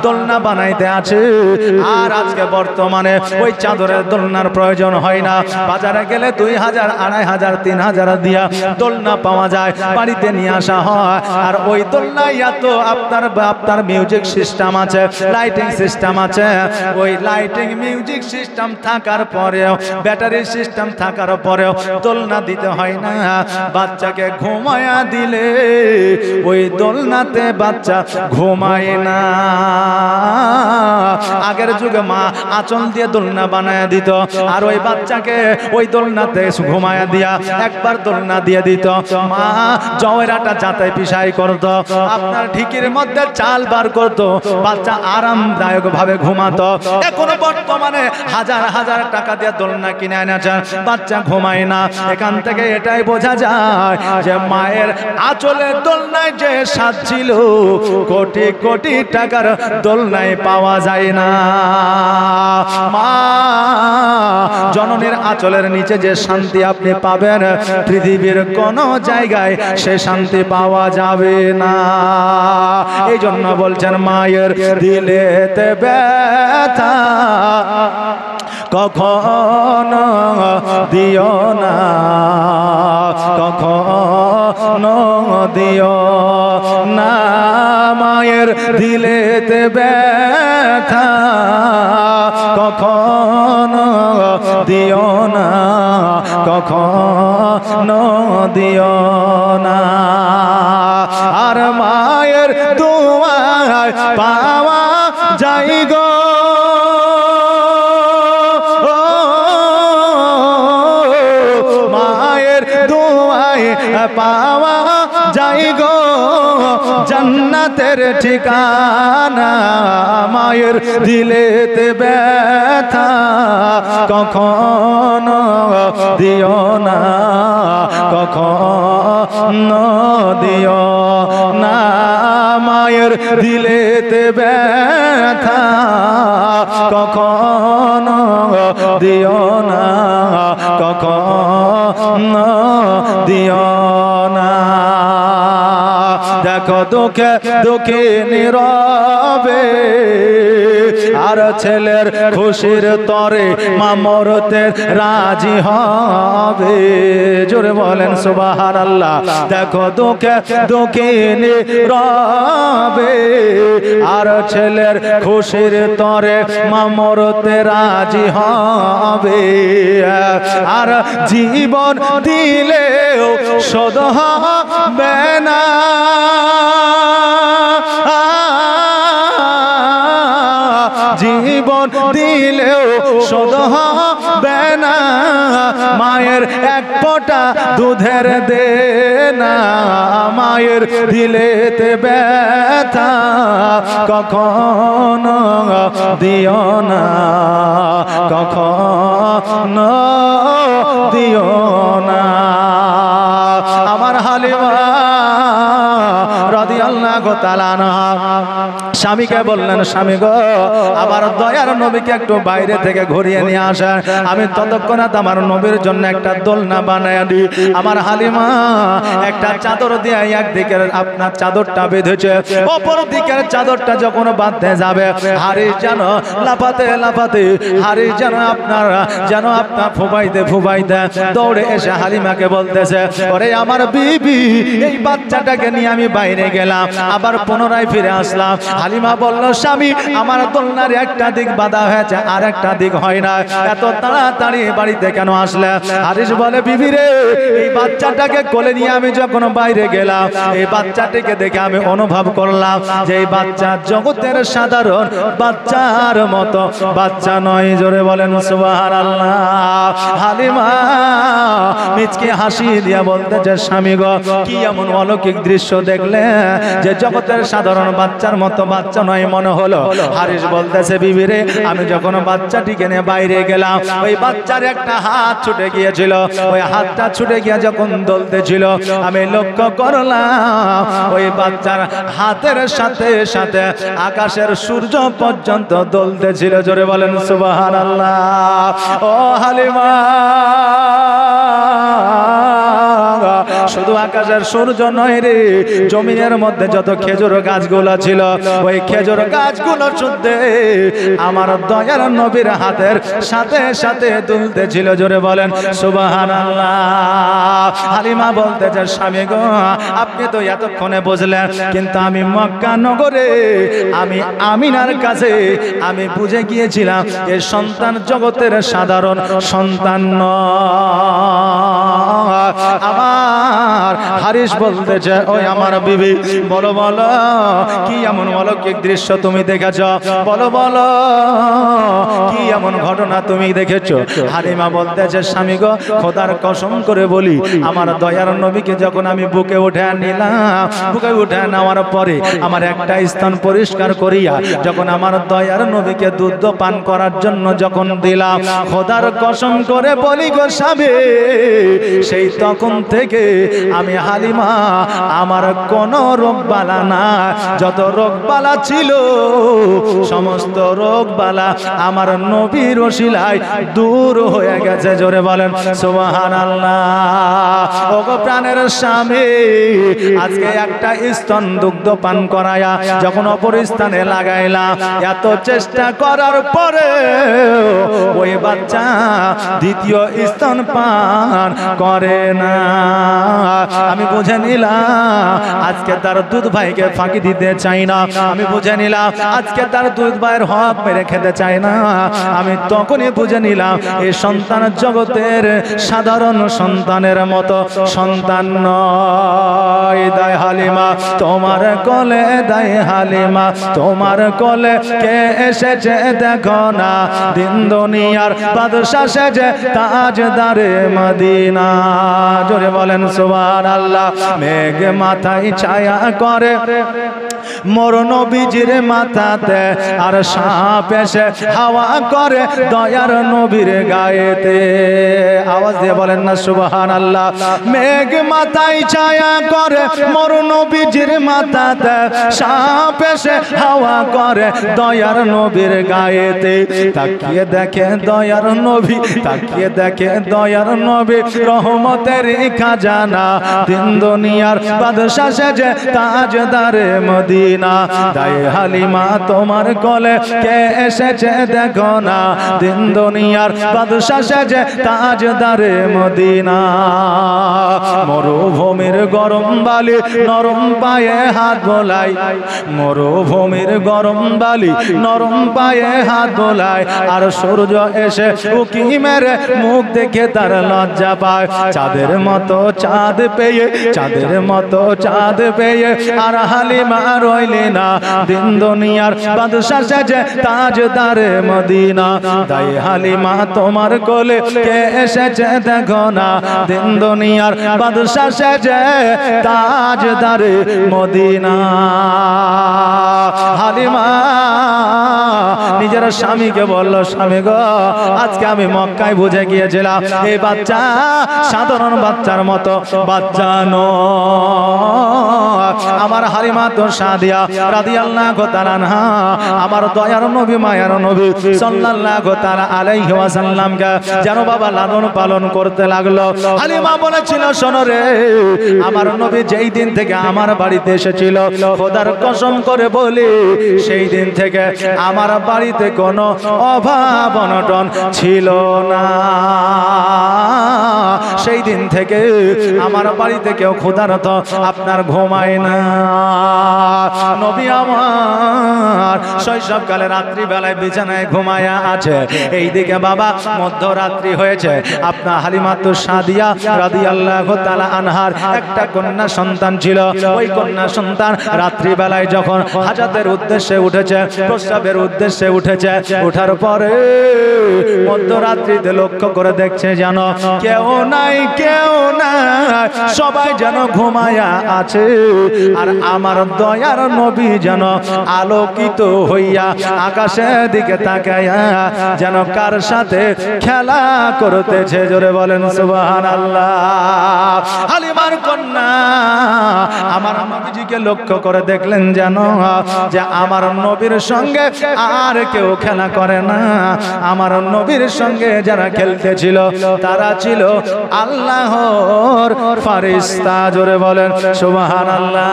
দোলনা বানাইতে আছে। আর আজকে বর্তমানে ওই চাদরের দোলনার প্রয়োজন হয় না, বাজারে গেলে 2000, 2500, 3000 দিয়া দোলনা পাওয়া যায়, বাড়িতে নিয়ে আসা হয়। আর ওই দোলনায় এত আপনার মিউজিক সিস্টেম আছে, লাইটিং সিস্টেম আছে। ওই লাইটিং মিউজিক সিস্টেম থাকার পরেও, ব্যাটারি সিস্টেম থাকার পরেও দোলনা দিতে হয় না। বাচ্চাকে ঘুমায়া দিলে ওই দোলনাতে বাচ্চা ঘুমায় না। আগের যুগে মা আঁচল দিয়ে দোলনা বানায় দিত, আর ওই বাচ্চাকে ওই দোলনাতে ঘুমায়া দিয়া একবার দোলনা দিয়ে দিত। মা জওয়ের আটা যাতে পিসাই করত, আপনার ঢিকির মধ্যে চাল বার করত, বাচ্চা আরামদায়ক ভাবে ঘুমাতো। এখন বর্তমানে হাজার হাজার টাকা দিয়ে দোলনা কিনে এনেছে, বাচ্চা ঘুমায় না। এখান থেকে এটাই বোঝা যায় যে মায়ের আঁচলের দোলনায় যে স্বাদ ছিল কোটি কোটি টাকার দোলনায় পাওয়া যায় না। মা জননীর আঁচলের নিচে যে শান্তি আপনি পাবেন পৃথিবীর কোন জায়গায় সে শান্তি পাওয়া যাবে না। এই জন্য বলছেন মায়ের দিলেতে ব্যথা কখনো দিও না, কখনো দিও না, মায়ের দিলেতে ব্যথা কখনো দিও না, কখনো দিও না। আর মায়ের দুয়ায় পাওয়া যায় গো পাওয়া যাই গো জান্নাতের ঠিকানা। মায়ের দিলেতে ব্যথা কখনো দিও না, কখনো দিও না, মায়ের দিলেতে ব্যথা কখনো দিও না, কখনো দিও না। দেখো দুঃখে দুঃখে নীরবে আর ছেলের খুশির তরে মা মরতে রাজি হবে। জোরে বলেন সুবহানাল্লাহ। দেখো দুঃখে দুঃখে নীরবে আর ছেলের খুশির তরে মা মরতে রাজি হবে। আর জীবন দিলেও শোধ হবে না, জীবন দিলেও শোধ হবে না, মায়ের এক ফোঁটা দুধের দেনা। মায়ের দিলেতে ব্যথা কখনো দিও না, কখনো দিও না। আমার হালিমা রাদিয়াল্লাহু তাআলা আনহা স্বামীকে বললেন, স্বামী গো আবার দয়ার নবীকে একটু বাইরে থেকে ঘুরিয়ে নিয়ে আসেন, আমি ততক্ষণে আমার নবীর জন্য একটা দোলনা বানায় দিই। আমার হালিমা একটা চাদর দিয়ে একদিকে আপনার চাদরটা বেঁধেছে, অপর দিকের চাদরটা যখন বাঁধতে যাবে হারিস যেন লাফাতে লাফাতে, হারিস যেন আপনার ফুবাইতে ফুবাইতে দৌড়ে এসে হালিমাকে বলতেছে, ওরে আমার বিবি এই বাচ্চাটাকে নিয়ে আমি বাইরে গেলাম, আবার পুনরায় ফিরে আসলাম। হালিমা বলল, স্বামী আমার দোলনার একটা দিক বাঁধা হয়েছে আর একটা দিক হয় না, এত তাড়াতাড়ি বাড়িতে কেন আসলে? হারিস বলে, বিবি রে এই বাচ্চাটাকে কোলে নিয়ে আমি যখন বাইরে গেলাম এই বাচ্চাটিকে দেখে আমি অনুভব করলাম যে এই বাচ্চা জগতের সাধারণ বাচ্চার মতো বাচ্চা নয়। জোরে বলেন সুবহানাল্লাহ। হালিমা মিচকে হাসি দিয়া বলতেছে, স্বামী গো কি এমন অলৌকিক দৃশ্য দেখলে যে জগতের সাধারণ বাচ্চার মতো বাচ্চা নয় মনে হলো? হারিস বলতেছে, বিবি রে আমি যখন বাচ্চাটিকে নিয়ে বাইরে গেলাম ওই বাচ্চার একটা হাত ছুটে গিয়েছিল, ওই হাতটা ছুটে গিয়ে যখন দলতেছিল আমি লক্ষ্য করলাম ওই বাচ্চার হাতের সাথে সাথে আকাশের সূর্য পর্যন্ত দলতেছিল। জোরে বলেন সুবহানাল্লাহ। ও হালিমা শুধু আকাশের সূর্য নয় রে, জমিনের মধ্যে যত খেজুর গাছগুলো ছিল ওই খেজুর গাছগুলো শুদ্ধে আমার দয়ার নবীর হাতের সাথে সাথে দুলতেছিল। জোরে বলেন সুবহানাল্লাহ। হালিমা বলতেছে, স্বামী গো আপনি তো এতক্ষণে বুঝলেন, কিন্তু আমি মক্কা নগরে আমি আমিনার কাছে আমি বুঝে গিয়েছিলাম এই সন্তান জগতের সাধারণ সন্তান নয়। আমার আমার হারিস বলতেছে, ওই আমার বিবি, বলো বলো কি এমন অলৌকিক দৃশ্য তুমি দেখেছ, বলো বলো কি এমন ঘটনা তুমি দেখেছো। হালিমা বলতেছে, স্বামী গো, খোদার কসম করে বলি, আমার দয়ার নবীকে যখন আমি বুকে উঠে নিলাম, বুকে উঠে নেওয়ার পরে আমার একটা স্থান পরিষ্কার করিয়া যখন আমার দয়ার নবীকে দুধ পান করার জন্য যখন দিলাম, খোদার কসম করে বলি গো স্বামী, সেই তখন থেকে আমি হালিমা আমার কোন রোগবালা না, যত রোগবালা ছিল সমস্ত রোগবালা আমার নবীর ওসিলায় দূর হয়ে গেছে। জোরে বলেন সুবহানাল্লাহ। ওগো প্রাণের স্বামী, আজকে একটা স্তন দুগ্ধ পান করায়া যখন অপর স্থানে লাগাইলাম, এত চেষ্টা করার পরে ওই বাচ্চা দ্বিতীয় স্তন পান করে না। আমি বুঝে নিলাম আজকে তার দুধ ভাইকে ফাঁকি দিতে চাই না, আমি বুঝে নিলাম আজকে তার দুধ ভাইয়ের হক মেরে খেতে চাই না। আমি তখনই বুঝে নিলাম এই সন্তান জগতের সাধারণ সন্তানের মতো সন্তান নয়। দায় হালিমা তোমার কোলে, দায় হালিমা তোমার কোলে কে এসেছে দেখো না, দিন দুনিয়ার বাদশা সেজে তাজদারে মদিনা। জোরে বলেন সুবহানাল্লাহ। মেঘ মাথায় ছায়া করে মোর নবীজির মাথাতে, আর সাপ এসে হাওয়া করে দয়ার নবীর গায়েতে। আওয়াজ দিয়ে বলেন না সুবহানাল্লাহ। মেঘ মাথায় ছায়া করে মোর নবীজির মাথাতে, সাপ এসে হাওয়া করে দয়ার নবীর গায়েতে। তাকিয়ে দেখে দয়ার নবী, তাকিয়ে দেখে দয়ার নবী রহমতের খাজানা, দিন দুনিয়ার বাদশা সেজে তাজদারে মদিনা। দায় হালিমা তোমার কোলে কে এসেছে দেখো না, দিন দুনিয়ার বাদশা সেজে তাজদারে মদিনা। মরুভূমির গরম বালি নরম পায়ে হাত বোলাই, মরুভূমির গরম বালি নরম পায়ে হাত বোলাই, আর সূর্য এসে উকি মেরে মুখ দেখে তার লজ্জা পায়। চাঁদের মতো চাঁদ পেয়ে, চাঁদের মতো চাঁদ পেয়ে আর হালিমা রইলি না, দিন দুনিয়ার বাদশা সেজে তাজদারে মদিনা। তাই হালিমা তোমার কোলে কে এসেছে দেখো না, দিন দুনিয়ার বাদশা সেজে তাজদারে মদিনা। হালিমা নিজের স্বামীকে বলল, স্বামী গো, আজকে আমি মক্কায় বুঝে গিয়েছিলাম এই বাচ্চা সাধারণ বাচ্চার মতো বাচ্চা নয়। আমার হালিমা তো সাদিয়া রাদিয়াল্লাহু তাআলা আনহা আমার দয়ার নবী মায়ার নবী সাল্লাল্লাহু তাআলা আলাইহি ওয়াসাল্লামকে যেন বাবা লালন পালন করতে লাগলো। হালিমা বলেছিল, শোনো রে, আমার নবী যেই দিন থেকে আমার বাড়িতে এসেছিল, খোদার কসম করে বলি, সেই দিন থেকে আমার বাড়িতে কোনো অভাব অনটন ছিল না। সেই দিন থেকে আমার বাড়িতে কেউ ক্ষুধার্ত আপনার ঘুমায় না। নবী আমার শৈশবকালে রাত্রিবেলায় বিছানায় ঘুমায়া আছে, এইদিকে বাবা মধ্যরাত্রি হয়েছে। আপনার হালিমাতু সাদিয়া রাদিয়াল্লাহু তাআলা আনহার একটা কন্যা সন্তান ছিল। ওই কন্যা সন্তান রাত্রিবেলায় যখন হাজাতের উদ্দেশ্যে উঠেছে, প্রস্রাবের উদ্দেশ্যে উঠেছে, ওঠার পরে মধ্যরাত্রিতে লক্ষ্য করে দেখছে যেন কেউ নাই, কেউ নাই, সবাই যেন ঘুমায়া আছে। আর আমার দয়ার নবী যেন আলোকিত হইয়া আকাশের দিকে তাকায়া যেন কার সাথে খেলা করতেছে। জোরে বলেন সুবহানাল্লাহ। হালিমার কন্যা আমার নবীজিকে লক্ষ্য করে দেখলেন যেন যে আমার নবীর সঙ্গে আর কেউ খেলা করে না। আমার নবীর সঙ্গে যারা খেলতেছিল তারা ছিল আল্লাহর ফেরেশতা। জোরে বলেন সুবহানাল্লাহ।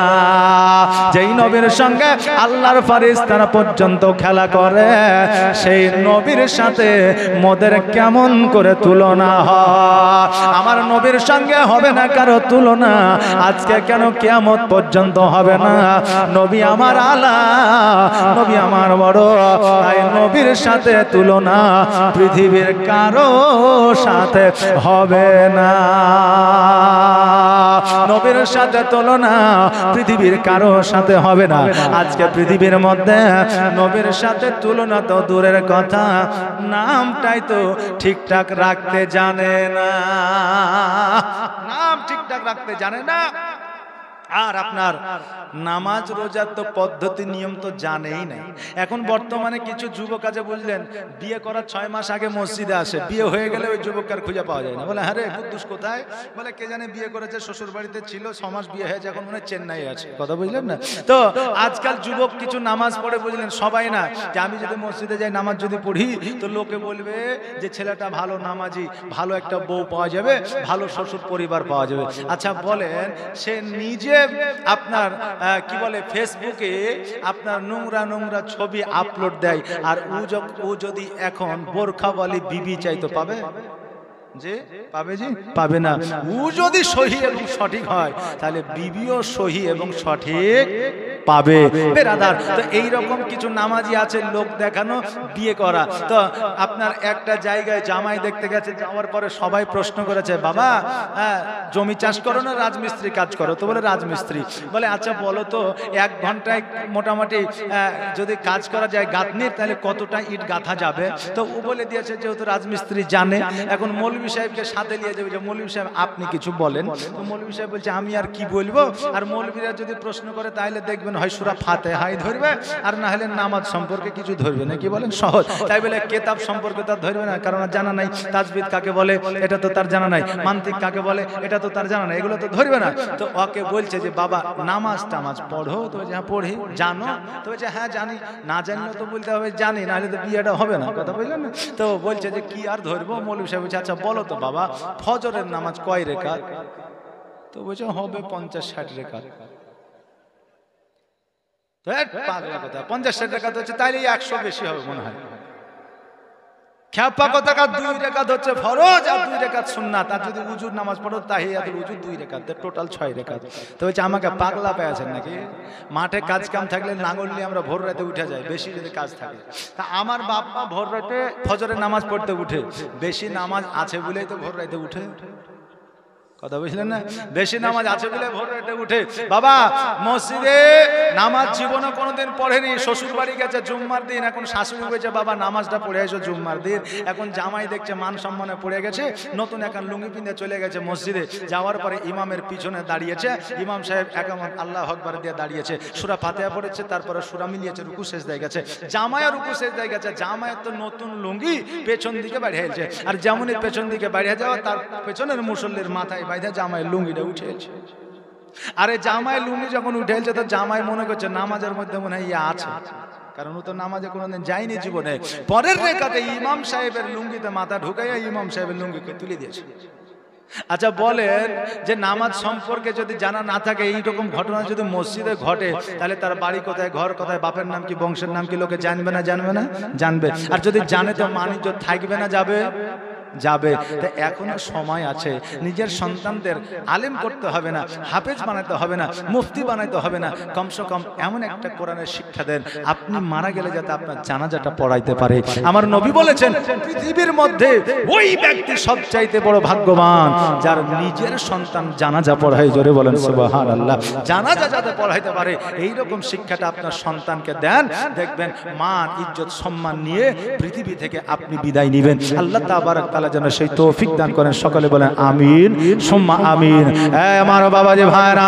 যেই নবীর সঙ্গে আল্লাহর ফেরেশতারা পর্যন্ত খেলা করে, সেই নবীর সাথে মোদের কেমন করে তুলনা হয়? আমার নবীর সঙ্গে হবে না কারো তুলনা। আজকে কেন কিয়ামত পর্যন্ত হবে না? নবী আমার আলা, নবী আমার বড়। ভাই নবীর সাথে তুলনা পৃথিবীর কারো সাথে হবে না। নবীর সাথে তুলনা পৃথিবীর কারো সাথে হবে না। আজকে পৃথিবীর মধ্যে নবীর সাথে তুলনা তো দূরের কথা, নামটাই তো ঠিকঠাক রাখতে জানে না, নাম ঠিকঠাক রাখতে জানে না। আর আপনার নামাজ রোজার তো পদ্ধতি নিয়ম তো জানেই নাই। এখন বর্তমানে কিছু যুবক আছে বুঝলেন, বিয়ে করার 6 মাস আগে মসজিদে আসে, বিয়ে হয়ে গেলে ওই যুবককে খুঁজে পাওয়া যায় না। বলে হ্যাঁ রে কুদ্দুস কোথায়? বলে কে জানে বিয়ে করেছে, শ্বশুর বাড়িতে ছিল, 6 মাস বিয়ে হয়েছে, এখন মনে হয় চেন্নাই আছে। কথা বুঝলেন না? তো আজকাল যুবক কিছু নামাজ পড়ে বুঝলেন, সবাই না, যে আমি যদি মসজিদে যাই নামাজ যদি পড়ি তো লোকে বলবে যে ছেলেটা ভালো নামাজি, ভালো একটা বউ পাওয়া যাবে, ভালো শ্বশুর পরিবার পাওয়া যাবে। আচ্ছা বলেন, সে নিজে আপনার কি বলে ফেসবুকে আপনার নোংরা নোংরা ছবি আপলোড দেয়, আর ও যদি এখন বোরখাওয়ালি বিবি চাইতো পাবে? যে পাবে? জি পাবে না। ও যদি সহি এবং সঠিক হয় তাহলে বিবিও সহি এবং সঠিক পাবে। বেরাদার, তো এইরকম কিছু নামাজি আছে লোক দেখানো বিয়ে করা। তো আপনার একটা জায়গায় জামাই দেখতে গেছে, যাওয়ার পরে সবাই প্রশ্ন করেছে, বাবা জমি চাষ করো না রাজমিস্ত্রি কাজ করো? তো বলে রাজমিস্ত্রি। বলে আচ্ছা বলো তো 1 ঘন্টায় মোটামুটি যদি কাজ করা যায় গাঁথনির, তাহলে কতটা ইট গাঁথা যাবে? তো ও বলে দিয়েছে যেহেতু রাজমিস্ত্রি জানে। এখন মৌলভী সাহেবকে সাথে নিয়ে যাবে, যে মৌলভী সাহেব আপনি কিছু বলেন। তো মৌলভী সাহেব বলছে আমি আর কি বলবো। আর মৌলভীরা যদি প্রশ্ন করে তাহলে দেখবেন হয় সূরা ফাতিহাই ধরবে, আর না হলে নামাজ সম্পর্কে কিছু ধরবে না। কি বলেন? সহজ। তাই বলে কেতাব সম্পর্কে তার ধরবে না, কারণ জানা নাই। তাজবিদ কাকে বলে এটা তো তার জানা নাই, মান্তিক কাকে বলে এটা তো তার জানা নাই, এগুলো তো ধরবে না। তো ওকে বলছে যে বাবা নামাজ টামাজ পড়ো? তো বলছে হ্যাঁ পড়ি। জানো? তো বলছে হ্যাঁ জানি। না জানলে তো বলতে হবে জানি, না হলে তো বিয়েটা হবে না। কথা বললেন না? তো বলছে যে কি আর ধরবো? মৌলভী সাহেব বলছে আচ্ছা বলো তো বাবা ফজরের নামাজ কয় রেকাত? তো বলছে হবে 50-60 রেকাত। পাগলা কথা, 50-60 রেকাত হচ্ছে, তাইলে 100 বেশি হবে মনে হয়। খ্যাপা কথা, 2 রেকাত হচ্ছে ফরজ আর 2 রেকাত সুন্নাত। আর যদি উজুর নামাজ পড়ো তাহিয়াতুল উজু 2 রেকাত, টোটাল 6 রেকাত। তো হচ্ছে আমাকে পাগলা পেয়েছেন নাকি? মাঠে কাজ কাম থাকলে নাঙল নিয়ে আমরা ভোর রাতে উঠে যাই, বেশি যদি কাজ থাকে। তা আমার বাপ মা ভোর রাতে ফজরের নামাজ পড়তে উঠে, বেশি নামাজ আছে বলেই তো ভোর রাতে উঠে। কথা বুঝলেন না? বেশি নামাজ আছে বলে ভোর রাতে উঠে। বাবা মসজিদে নামাজ জীবনে কোনোদিন পড়েনি, শ্বশুর বাড়ি গেছে জুম্মার দিন, এখন শাশুড়ি বলছে বাবা নামাজটা পড়ে এসো জুম্মার দিন। এখন জামাই দেখছে মান সম্মানে পড়ে গেছে, নতুন এখন লুঙ্গি পিঁধে চলে গেছে মসজিদে। যাওয়ার পরে ইমামের পিছনে দাঁড়িয়েছে, ইমাম সাহেব একামত আল্লাহু আকবার দিয়ে দাঁড়িয়েছে, সূরা ফাতিহা পড়েছে, তারপরে সূরা মিলিয়েছে, রুকু সেজদায় গেছে। জামাইও রুকু সেজদায় গেছে, জামাইয়ের তো নতুন লুঙ্গি পেছন দিকে বাড়িয়েছে, আর যেমনই পেছন দিকে বাড়িয়ে যাওয়া তার পেছনের মুসল্লির মাথায় জামাই লুঙ্গিটা উঠেছে। আরে জামাই লুঙ্গি যখন উঠেছে তো জামাই মনে করছে নামাজের মধ্যে মনে হয় ইয়ে আছে, কারণ ও তো নামাজে কোনোদিন যায়নি জীবনে। পরের রেখাতে ইমাম সাহেবের লুঙ্গিতে মাথা ঢুকাইয়া ইমাম সাহেবের লুঙ্গিকে তুলে দিয়েছে। আচ্ছা বলেন, যে নামাজ সম্পর্কে যদি জানা না থাকে, এইরকম ঘটনা যদি মসজিদে ঘটে, তাহলে তার বাড়ি কোথায়, ঘর কোথায়, বাপের নাম কি, বংশের নাম কি, লোকে জানবে না? জানবে না? জানবে। আর যদি জানে তো মানিজ্য থাকবে না? যাবে যাবে। তো এখনো সময় আছে, নিজের সন্তানদের আলেম করতে হবে না, হাফেজ বানাতে হবে না, মুফতি বানাইতে হবে না, কমসে কম এমন একটা কোরআনের শিক্ষা দেন আপনি মারা গেলে যাতে আপনার জানাজাটা পড়াইতে পারে। আমার নবী বলেছেন পৃথিবীর মধ্যে ওই ব্যক্তি সবচাইতে বড় ভাগ্যবান যার নিজের সন্তান জানাজা পড়ায়। জোরে বলেন সুবহানাল্লাহ। জানাজা যাতে পড়াইতে পারে এইরকম শিক্ষাটা আপনার সন্তানকে দেন, দেখবেন মান ইজ্জত সম্মান নিয়ে পৃথিবী থেকে আপনি বিদায় নেবেন। আল্লাহ তাবারক তাআলা যেন সেই তৌফিক দান করেন। সকলে বলেন আমিন সুম্মা আমিন। আমার বাবা যে ভাইরা